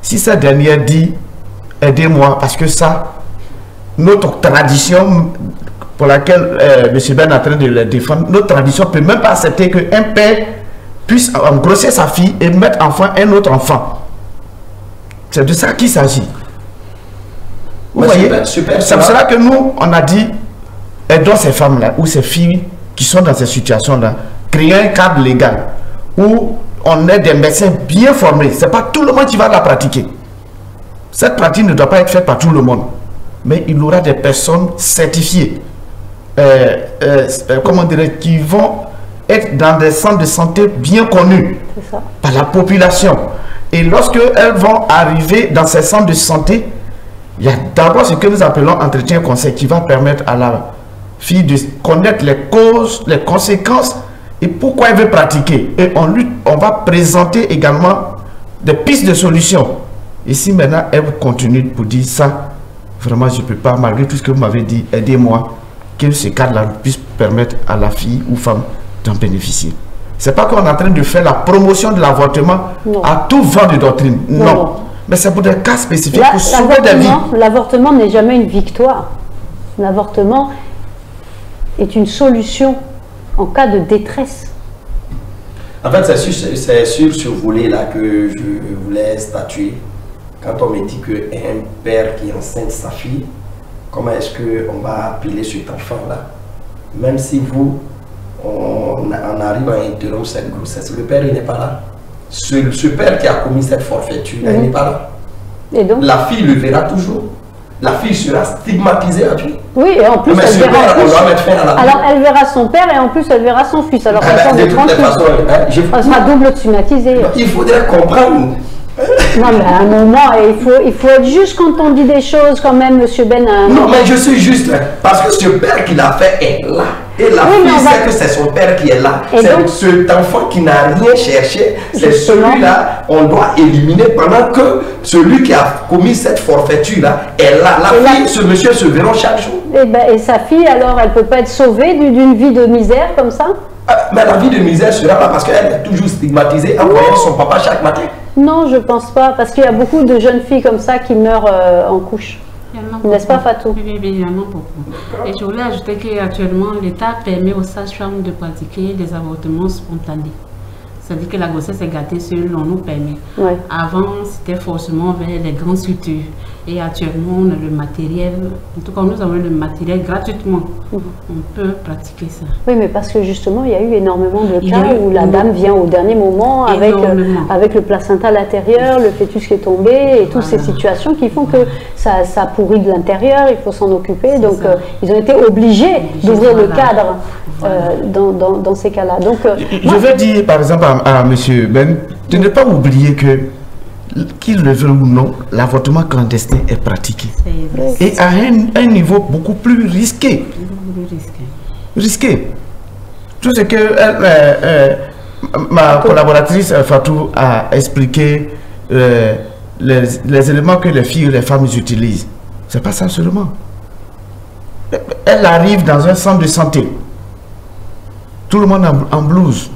Si cette dernière dit « aidez-moi » parce que ça, notre tradition pour laquelle M. Ben est en train de le défendre, notre tradition ne peut même pas accepter qu'un père puisse engrosser sa fille et mettre enfant un autre enfant. C'est de ça qu'il s'agit. Vous voyez, c'est pour cela que nous, on a dit, aidons ces femmes-là, ou ces filles qui sont dans ces situations-là, créer un cadre légal, où on ait des médecins bien formés. Ce n'est pas tout le monde qui va la pratiquer. Cette pratique ne doit pas être faite par tout le monde. Mais il y aura des personnes certifiées, comment dirais-je, qui vont être dans des centres de santé bien connus par la population. Et lorsque elles vont arriver dans ces centres de santé, il y a d'abord ce que nous appelons entretien conseil qui va permettre à la fille de connaître les causes, les conséquences et pourquoi elle veut pratiquer. Et on va présenter également des pistes de solutions. Et si maintenant elle continue pour dire ça, vraiment je ne peux pas, malgré tout ce que vous m'avez dit, aidez-moi, que ce cadre-là puisse permettre à la fille ou femme d'en bénéficier. C'est pas qu'on est en train de faire la promotion de l'avortement à tout vent de doctrine. Non. Mais c'est pour des cas spécifiques, pour sauver des vies. L'avortement n'est jamais une victoire. L'avortement est une solution en cas de détresse. En fait, c'est sur ce volet-là que je voulais statuer. Quand on me dit qu'un père qui enceinte sa fille, comment est-ce qu'on va appeler cet enfant-là? Même si on arrive à interrompre cette grossesse, le père il n'est pas là. Ce père qui a commis cette forfaiture, il n'est pas là. Et donc, la fille le verra toujours. La fille sera stigmatisée à vie. Oui, et en plus, mais elle verra, on doit mettre fin à la vie. Alors, elle verra son père et en plus, elle verra son fils. Alors, de toutes les façons, elle sera double stigmatisée. Il faudrait comprendre. Non, mais à un moment, il faut être juste quand on dit des choses, quand même, monsieur Ben. Non, mais je suis juste, parce que ce père qui l'a fait est là. Et la fille sait que c'est son père qui est là. C'est cet enfant qui n'a rien cherché. C'est celui-là, on doit éliminer pendant que celui qui a commis cette forfaiture-là est là. La fille, ce monsieur se verra chaque jour. Et sa fille, alors, elle ne peut pas être sauvée d'une vie de misère comme ça? Mais la vie de misère sera là parce qu'elle est toujours stigmatisée en voyant son papa chaque matin. Non, je ne pense pas, parce qu'il y a beaucoup de jeunes filles comme ça qui meurent en couche. N'est-ce pas, Fatou? Oui, il y en a beaucoup. Et je voulais ajouter qu'actuellement, l'État permet aux sages-femmes de pratiquer des avortements spontanés. C'est-à-dire que la grossesse est gâtée seule, on nous permet. Ouais. Avant, c'était forcément vers les grandes structures. Et actuellement, on a le matériel, en tout cas, nous avons le matériel gratuitement. On peut pratiquer ça. Oui, mais parce que justement, il y a eu énormément de cas où la dame vient au dernier moment avec le placenta à l'intérieur, le fœtus qui est tombé et toutes ces situations qui font que ça pourrit de l'intérieur, il faut s'en occuper. Donc, ils ont été obligés d'ouvrir le cadre dans ces cas-là. Donc, je vais dire, par exemple, à M. Ben, de ne pas oublier que qu'ils le veulent ou non, l'avortement clandestin est pratiqué. Et à un niveau beaucoup plus risqué. Risqué. Tout ce que ma collaboratrice Fatou a expliqué, les éléments que les filles et les femmes utilisent, c'est pas ça seulement. Elle arrive dans un centre de santé, tout le monde en blouse.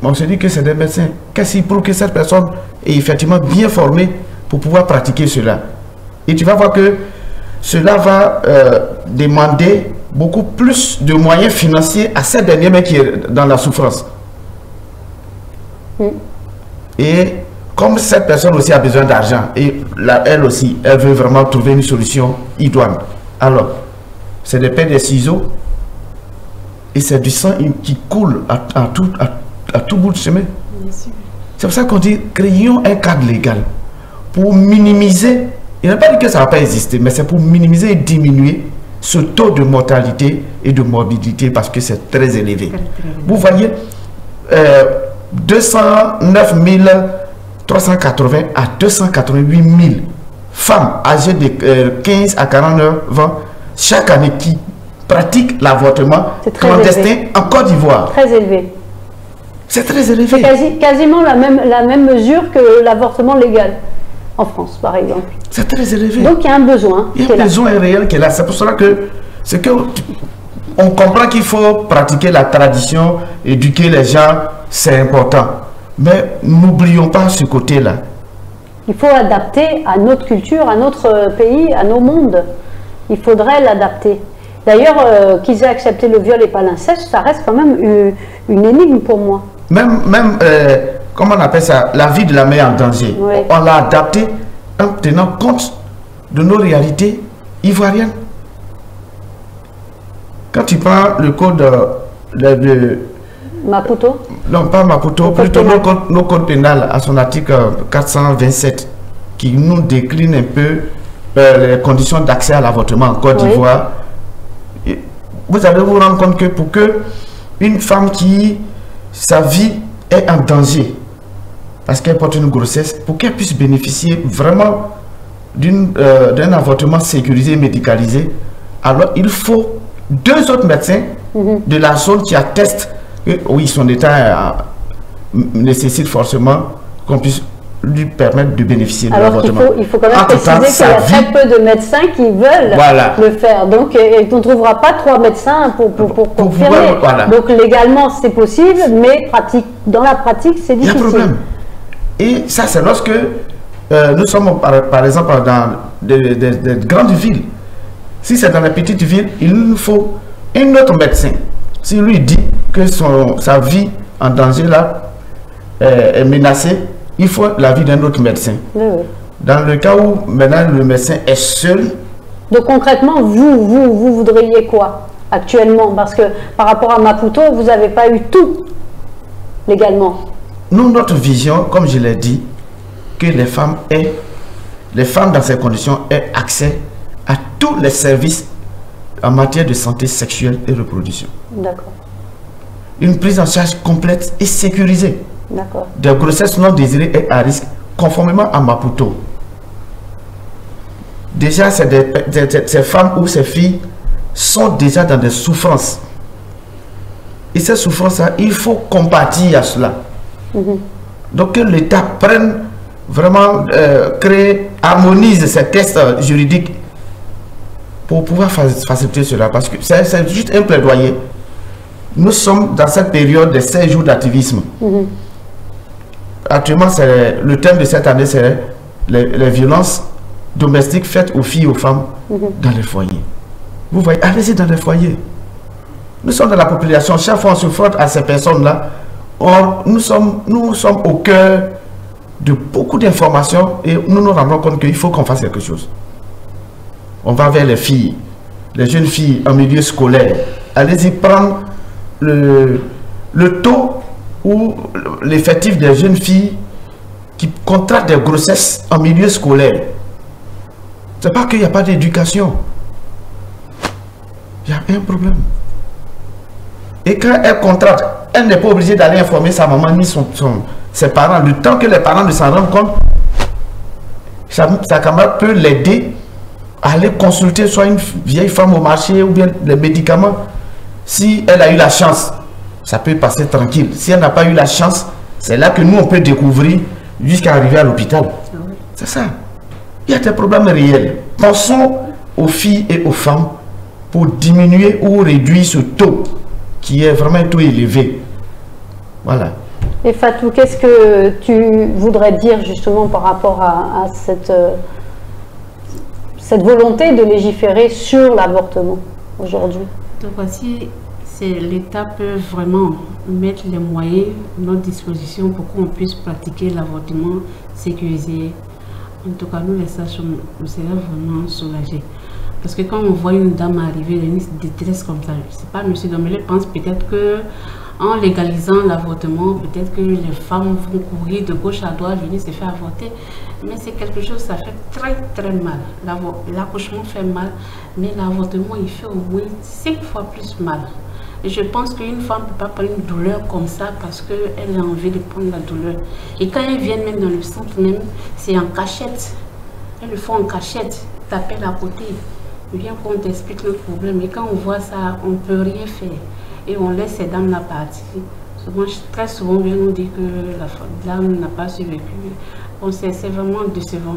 On se dit que c'est des médecins. Qu'est-ce qu'il prouve que cette personne est effectivement bien formée pour pouvoir pratiquer cela? Et tu vas voir que cela va demander beaucoup plus de moyens financiers à cette dernière, mais qui est dans la souffrance. Et comme cette personne aussi a besoin d'argent, et elle aussi, elle veut vraiment trouver une solution idoine. Alors, c'est des paires de ciseaux et c'est du sang qui coule à tout bout de chemin. C'est pour ça qu'on dit, créons un cadre légal pour minimiser, il n'a pas dit que ça ne va pas exister, mais c'est pour minimiser et diminuer ce taux de mortalité et de morbidité parce que c'est très élevé. Vous voyez, 209 380 à 288 000 femmes âgées de 15 à 49 ans chaque année qui pratiquent l'avortement clandestin en Côte d'Ivoire. Très élevé. C'est très élevé. C'est quasiment la même mesure que l'avortement légal en France, par exemple. C'est très élevé. Donc il y a un besoin. Il y a un besoin réel qui est là. C'est pour cela que on comprend qu'il faut pratiquer la tradition, éduquer les gens, c'est important. Mais n'oublions pas ce côté-là. Il faut adapter à notre culture, à notre pays, à nos mondes. Il faudrait l'adapter. D'ailleurs, qu'ils aient accepté le viol et pas l'inceste, ça reste quand même une énigme pour moi. Même comment on appelle ça, la vie de la mère en danger. Oui. On l'a adapté en tenant compte de nos réalités ivoiriennes. Quand tu prends le code de Maputo? Non, pas Maputo, plutôt nos codes pénals à son article 427 qui nous décline un peu les conditions d'accès à l'avortement en Côte d'Ivoire. Vous allez vous rendre compte que pour que une femme qui, sa vie est en danger parce qu'elle porte une grossesse, pour qu'elle puisse bénéficier vraiment d'un avortement sécurisé et médicalisé, alors il faut 2 autres médecins de la zone qui attestent que oui, son état nécessite forcément qu'on puisse lui permettre de bénéficier de l'avortement. Alors il faut quand même préciser qu'il y a très peu de médecins qui veulent le faire. Donc on ne trouvera pas 3 médecins pour confirmer. Donc légalement c'est possible, mais dans la pratique c'est difficile. Il y a un problème. Et ça c'est lorsque nous sommes par exemple dans des grandes villes. Si c'est dans les petites villes, il nous faut un autre médecin. Si lui dit que sa vie en danger là est menacée, il faut la vie d'un autre médecin. Oui. Dans le cas où maintenant le médecin est seul. Donc concrètement, vous voudriez quoi actuellement? Parce que par rapport à Maputo, vous n'avez pas eu tout légalement. Nous, notre vision, comme je l'ai dit, que les femmes dans ces conditions aient accès à tous les services en matière de santé sexuelle et reproduction. D'accord. Une prise en charge complète et sécurisée. D'accord. Des grossesses non désirées et à risque, conformément à Maputo. Déjà, ces femmes ou ces filles sont déjà dans des souffrances. Et ces souffrances-là, il faut compatir à cela. Donc que l'État prenne vraiment, harmonise ces textes juridiques pour pouvoir faciliter cela. Parce que c'est juste un plaidoyer. Nous sommes dans cette période de 16 jours d'activisme. Actuellement, le thème de cette année, c'est les violences domestiques faites aux filles et aux femmes dans les foyers. Vous voyez, allez-y dans les foyers. Nous sommes dans la population, chaque fois on se frotte à ces personnes-là. Or, nous sommes au cœur de beaucoup d'informations et nous nous rendons compte qu'il faut qu'on fasse quelque chose. On va vers les filles, les jeunes filles en milieu scolaire. Allez-y prendre le taux ou l'effectif des jeunes filles qui contractent des grossesses en milieu scolaire. C'est pas qu'il n'y a pas d'éducation. Il y a un problème. Et quand elle contracte, elle n'est pas obligée d'aller informer sa maman ni ses parents. Le temps que les parents ne s'en rendent compte, sa camarade peut l'aider à aller consulter soit une vieille femme au marché ou bien les médicaments. Si elle a eu la chance, ça peut passer tranquille. Si elle n'a pas eu la chance, c'est là que nous, on peut découvrir jusqu'à arriver à l'hôpital. C'est ça. Il y a des problèmes réels. Pensons aux filles et aux femmes pour diminuer ou réduire ce taux qui est vraiment un taux élevé. Voilà. Et Fatou, qu'est-ce que tu voudrais dire justement par rapport à cette volonté de légiférer sur l'avortement aujourd'hui? Donc voici, l'État peut vraiment mettre les moyens à notre disposition pour qu'on puisse pratiquer l'avortement sécurisé. En tout cas, nous les sages, nous serions vraiment soulagés. Parce que quand on voit une dame arriver, une détresse comme ça, je ne sais pas, M. Domele pense peut-être que en légalisant l'avortement, peut-être que les femmes vont courir de gauche à droite, venir se faire avorter. Mais c'est quelque chose, ça fait très très mal. L'accouchement fait mal, mais l'avortement, il fait au moins 5 fois plus mal. Et je pense qu'une femme ne peut pas prendre une douleur comme ça parce qu'elle a envie de prendre la douleur. Et quand elles viennent même dans le centre même, c'est en cachette. Elles le font en cachette, t'appellent à côté. Viens qu'on t'explique le problème. Et quand on voit ça, on ne peut rien faire. Et on laisse ces dames-là partir. Très souvent, on vient nous dire que la dame n'a pas survécu. Bon, c'est vraiment décevant.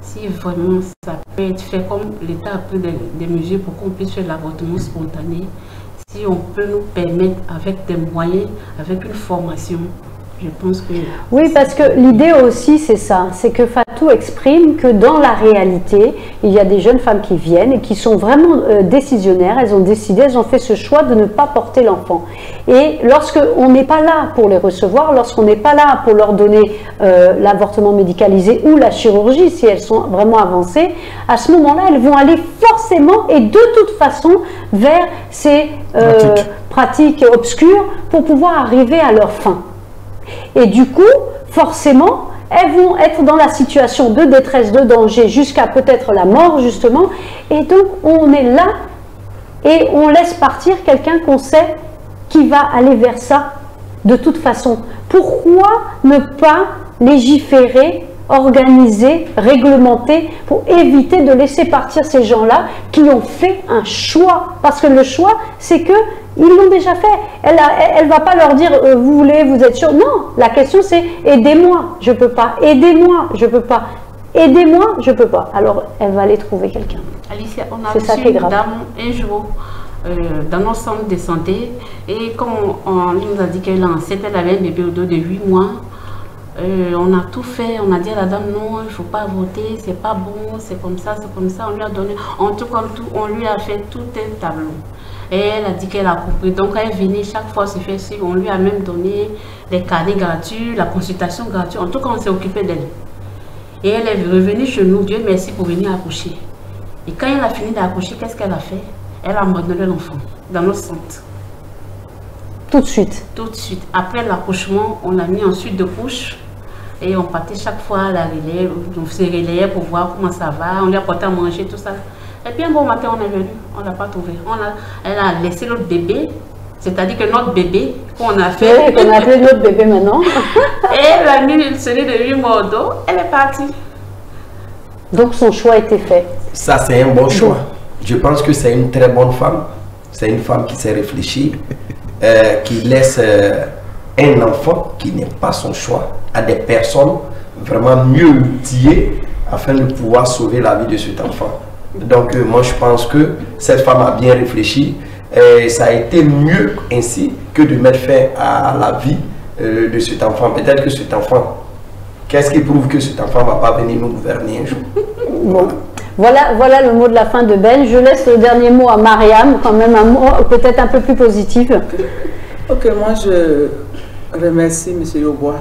Si vraiment ça peut être fait comme l'État a pris des mesures pour qu'on puisse faire l'avortement spontané, si on peut nous permettre avec des moyens, avec une formation, je pense que... Oui, parce que l'idée aussi, c'est ça, c'est que Fatou exprime que dans la réalité, il y a des jeunes femmes qui viennent et qui sont vraiment décisionnaires, elles ont décidé, elles ont fait ce choix de ne pas porter l'enfant. Et lorsqu'on n'est pas là pour les recevoir, lorsqu'on n'est pas là pour leur donner l'avortement médicalisé ou la chirurgie, si elles sont vraiment avancées, à ce moment-là, elles vont aller forcément et de toute façon vers ces pratiques obscures pour pouvoir arriver à leur fin. Et du coup, forcément, elles vont être dans la situation de détresse, de danger, jusqu'à peut-être la mort, justement. Et donc, on est là et on laisse partir quelqu'un qu'on sait qui va aller vers ça de toute façon. Pourquoi ne pas légiférer, organiser, réglementer pour éviter de laisser partir ces gens-là qui ont fait un choix? Parce que le choix, c'est que ils l'ont déjà fait. Elle ne va pas leur dire vous voulez, vous êtes sûr. Non, la question c'est aidez-moi, je ne peux pas. Aidez-moi, je ne peux pas. Aidez-moi, je ne peux pas. Alors elle va aller trouver quelqu'un. Alicia, on a reçu une dame un jour dans nos centres de santé et quand on nous a dit qu'elle est enceinte, elle avait un bébé au dos de 8 mois. On a tout fait, on a dit à la dame non, il ne faut pas voter, c'est pas bon, c'est comme ça, on lui a donné, en tout comme tout, on lui a fait tout un tableau. Et elle a dit qu'elle a compris. Donc elle venait chaque fois se faire suivre. On lui a même donné des carnets gratuits, la consultation gratuite. En tout cas, on s'est occupé d'elle. Et elle est revenue chez nous, Dieu merci, pour venir accoucher. Et quand elle a fini d'accoucher, qu'est-ce qu'elle a fait? Elle a abandonné l'enfant dans nos centres. Tout de suite? Tout de suite. Après l'accouchement, on l'a mis en suite de couche. Et on partait chaque fois à la relais, on se relayait pour voir comment ça va. On lui apportait à manger, tout ça. Et puis un bon matin, on est venu, on ne l'a pas trouvé. Elle a laissé notre bébé, c'est-à-dire que notre bébé, qu'on a fait... Oui, qu'on a appelé notre bébé maintenant. Et elle a mis celui de 8 mois au dos, elle est partie. Donc son choix a été fait. Ça, c'est un bon choix. Je pense que c'est une très bonne femme. C'est une femme qui s'est réfléchie, qui laisse un enfant qui n'est pas son choix à des personnes vraiment mieux outillées afin de pouvoir sauver la vie de cet enfant. Donc moi je pense que cette femme a bien réfléchi et ça a été mieux ainsi que de mettre fin à la vie de cet enfant. Peut-être que cet enfant, qu'est-ce qui prouve que cet enfant ne va pas venir nous gouverner un jour? Bon. Voilà le mot de la fin de Ben. Je laisse le dernier mot à Mariam, quand même un mot peut-être un peu plus positif. Ok, moi je remercie M. Yeboah.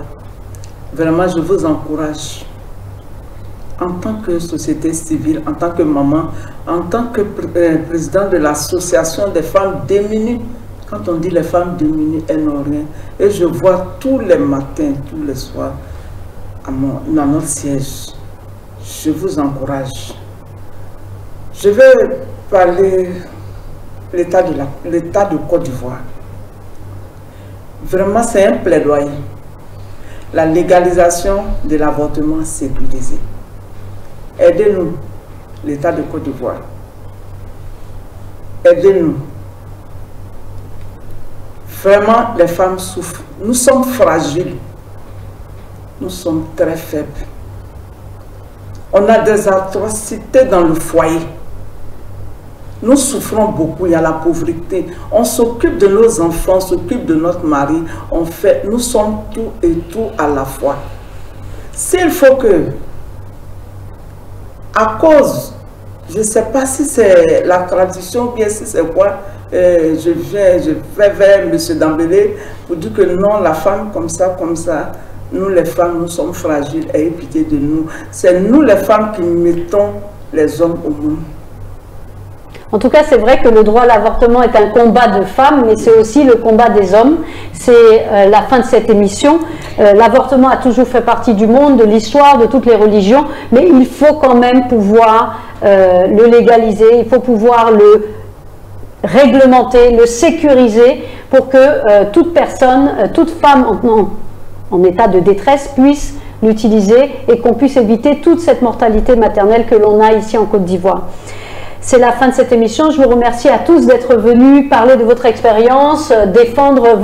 Vraiment, je vous encourage. En tant que société civile, en tant que maman, en tant que président de l'association des femmes démunies, quand on dit les femmes démunies, elles n'ont rien. Et je vois tous les matins, tous les soirs, dans notre siège. Je vous encourage. Je vais parler de l'État de Côte d'Ivoire. Vraiment, c'est un plaidoyer. La légalisation de l'avortement sécurisé. Aidez-nous, l'État de Côte d'Ivoire. Aidez-nous. Vraiment, les femmes souffrent. Nous sommes fragiles. Nous sommes très faibles. On a des atrocités dans le foyer. Nous souffrons beaucoup, il y a la pauvreté. On s'occupe de nos enfants, on s'occupe de notre mari. Nous sommes tout et tout à la fois. S'il faut que, à cause, je ne sais pas si c'est la tradition ou bien si c'est quoi, je vais vers M. Dambélé pour dire que non, la femme comme ça, nous les femmes, nous sommes fragiles, ayez pitié de nous. C'est nous les femmes qui mettons les hommes au monde. En tout cas, c'est vrai que le droit à l'avortement est un combat de femmes, mais c'est aussi le combat des hommes. C'est la fin de cette émission. L'avortement a toujours fait partie du monde, de l'histoire, de toutes les religions, mais il faut quand même pouvoir le légaliser, il faut pouvoir le réglementer, le sécuriser pour que toute personne, toute femme en état de détresse puisse l'utiliser et qu'on puisse éviter toute cette mortalité maternelle que l'on a ici en Côte d'Ivoire. C'est la fin de cette émission. Je vous remercie à tous d'être venus parler de votre expérience, défendre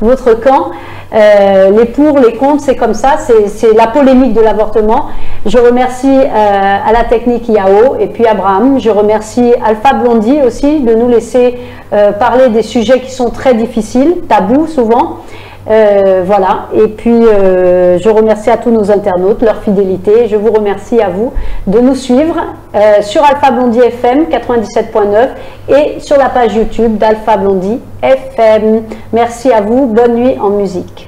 votre camp. Les pour, les contre, c'est comme ça, c'est la polémique de l'avortement. Je remercie à la technique Yao et puis Abraham. Je remercie Alpha Blondy aussi de nous laisser parler des sujets qui sont très difficiles, tabous souvent. Voilà, et puis je remercie à tous nos internautes, leur fidélité. Je vous remercie à vous de nous suivre sur Alpha Blondy FM 97.9 et sur la page YouTube d'Alpha Blondy FM. Merci à vous, bonne nuit en musique.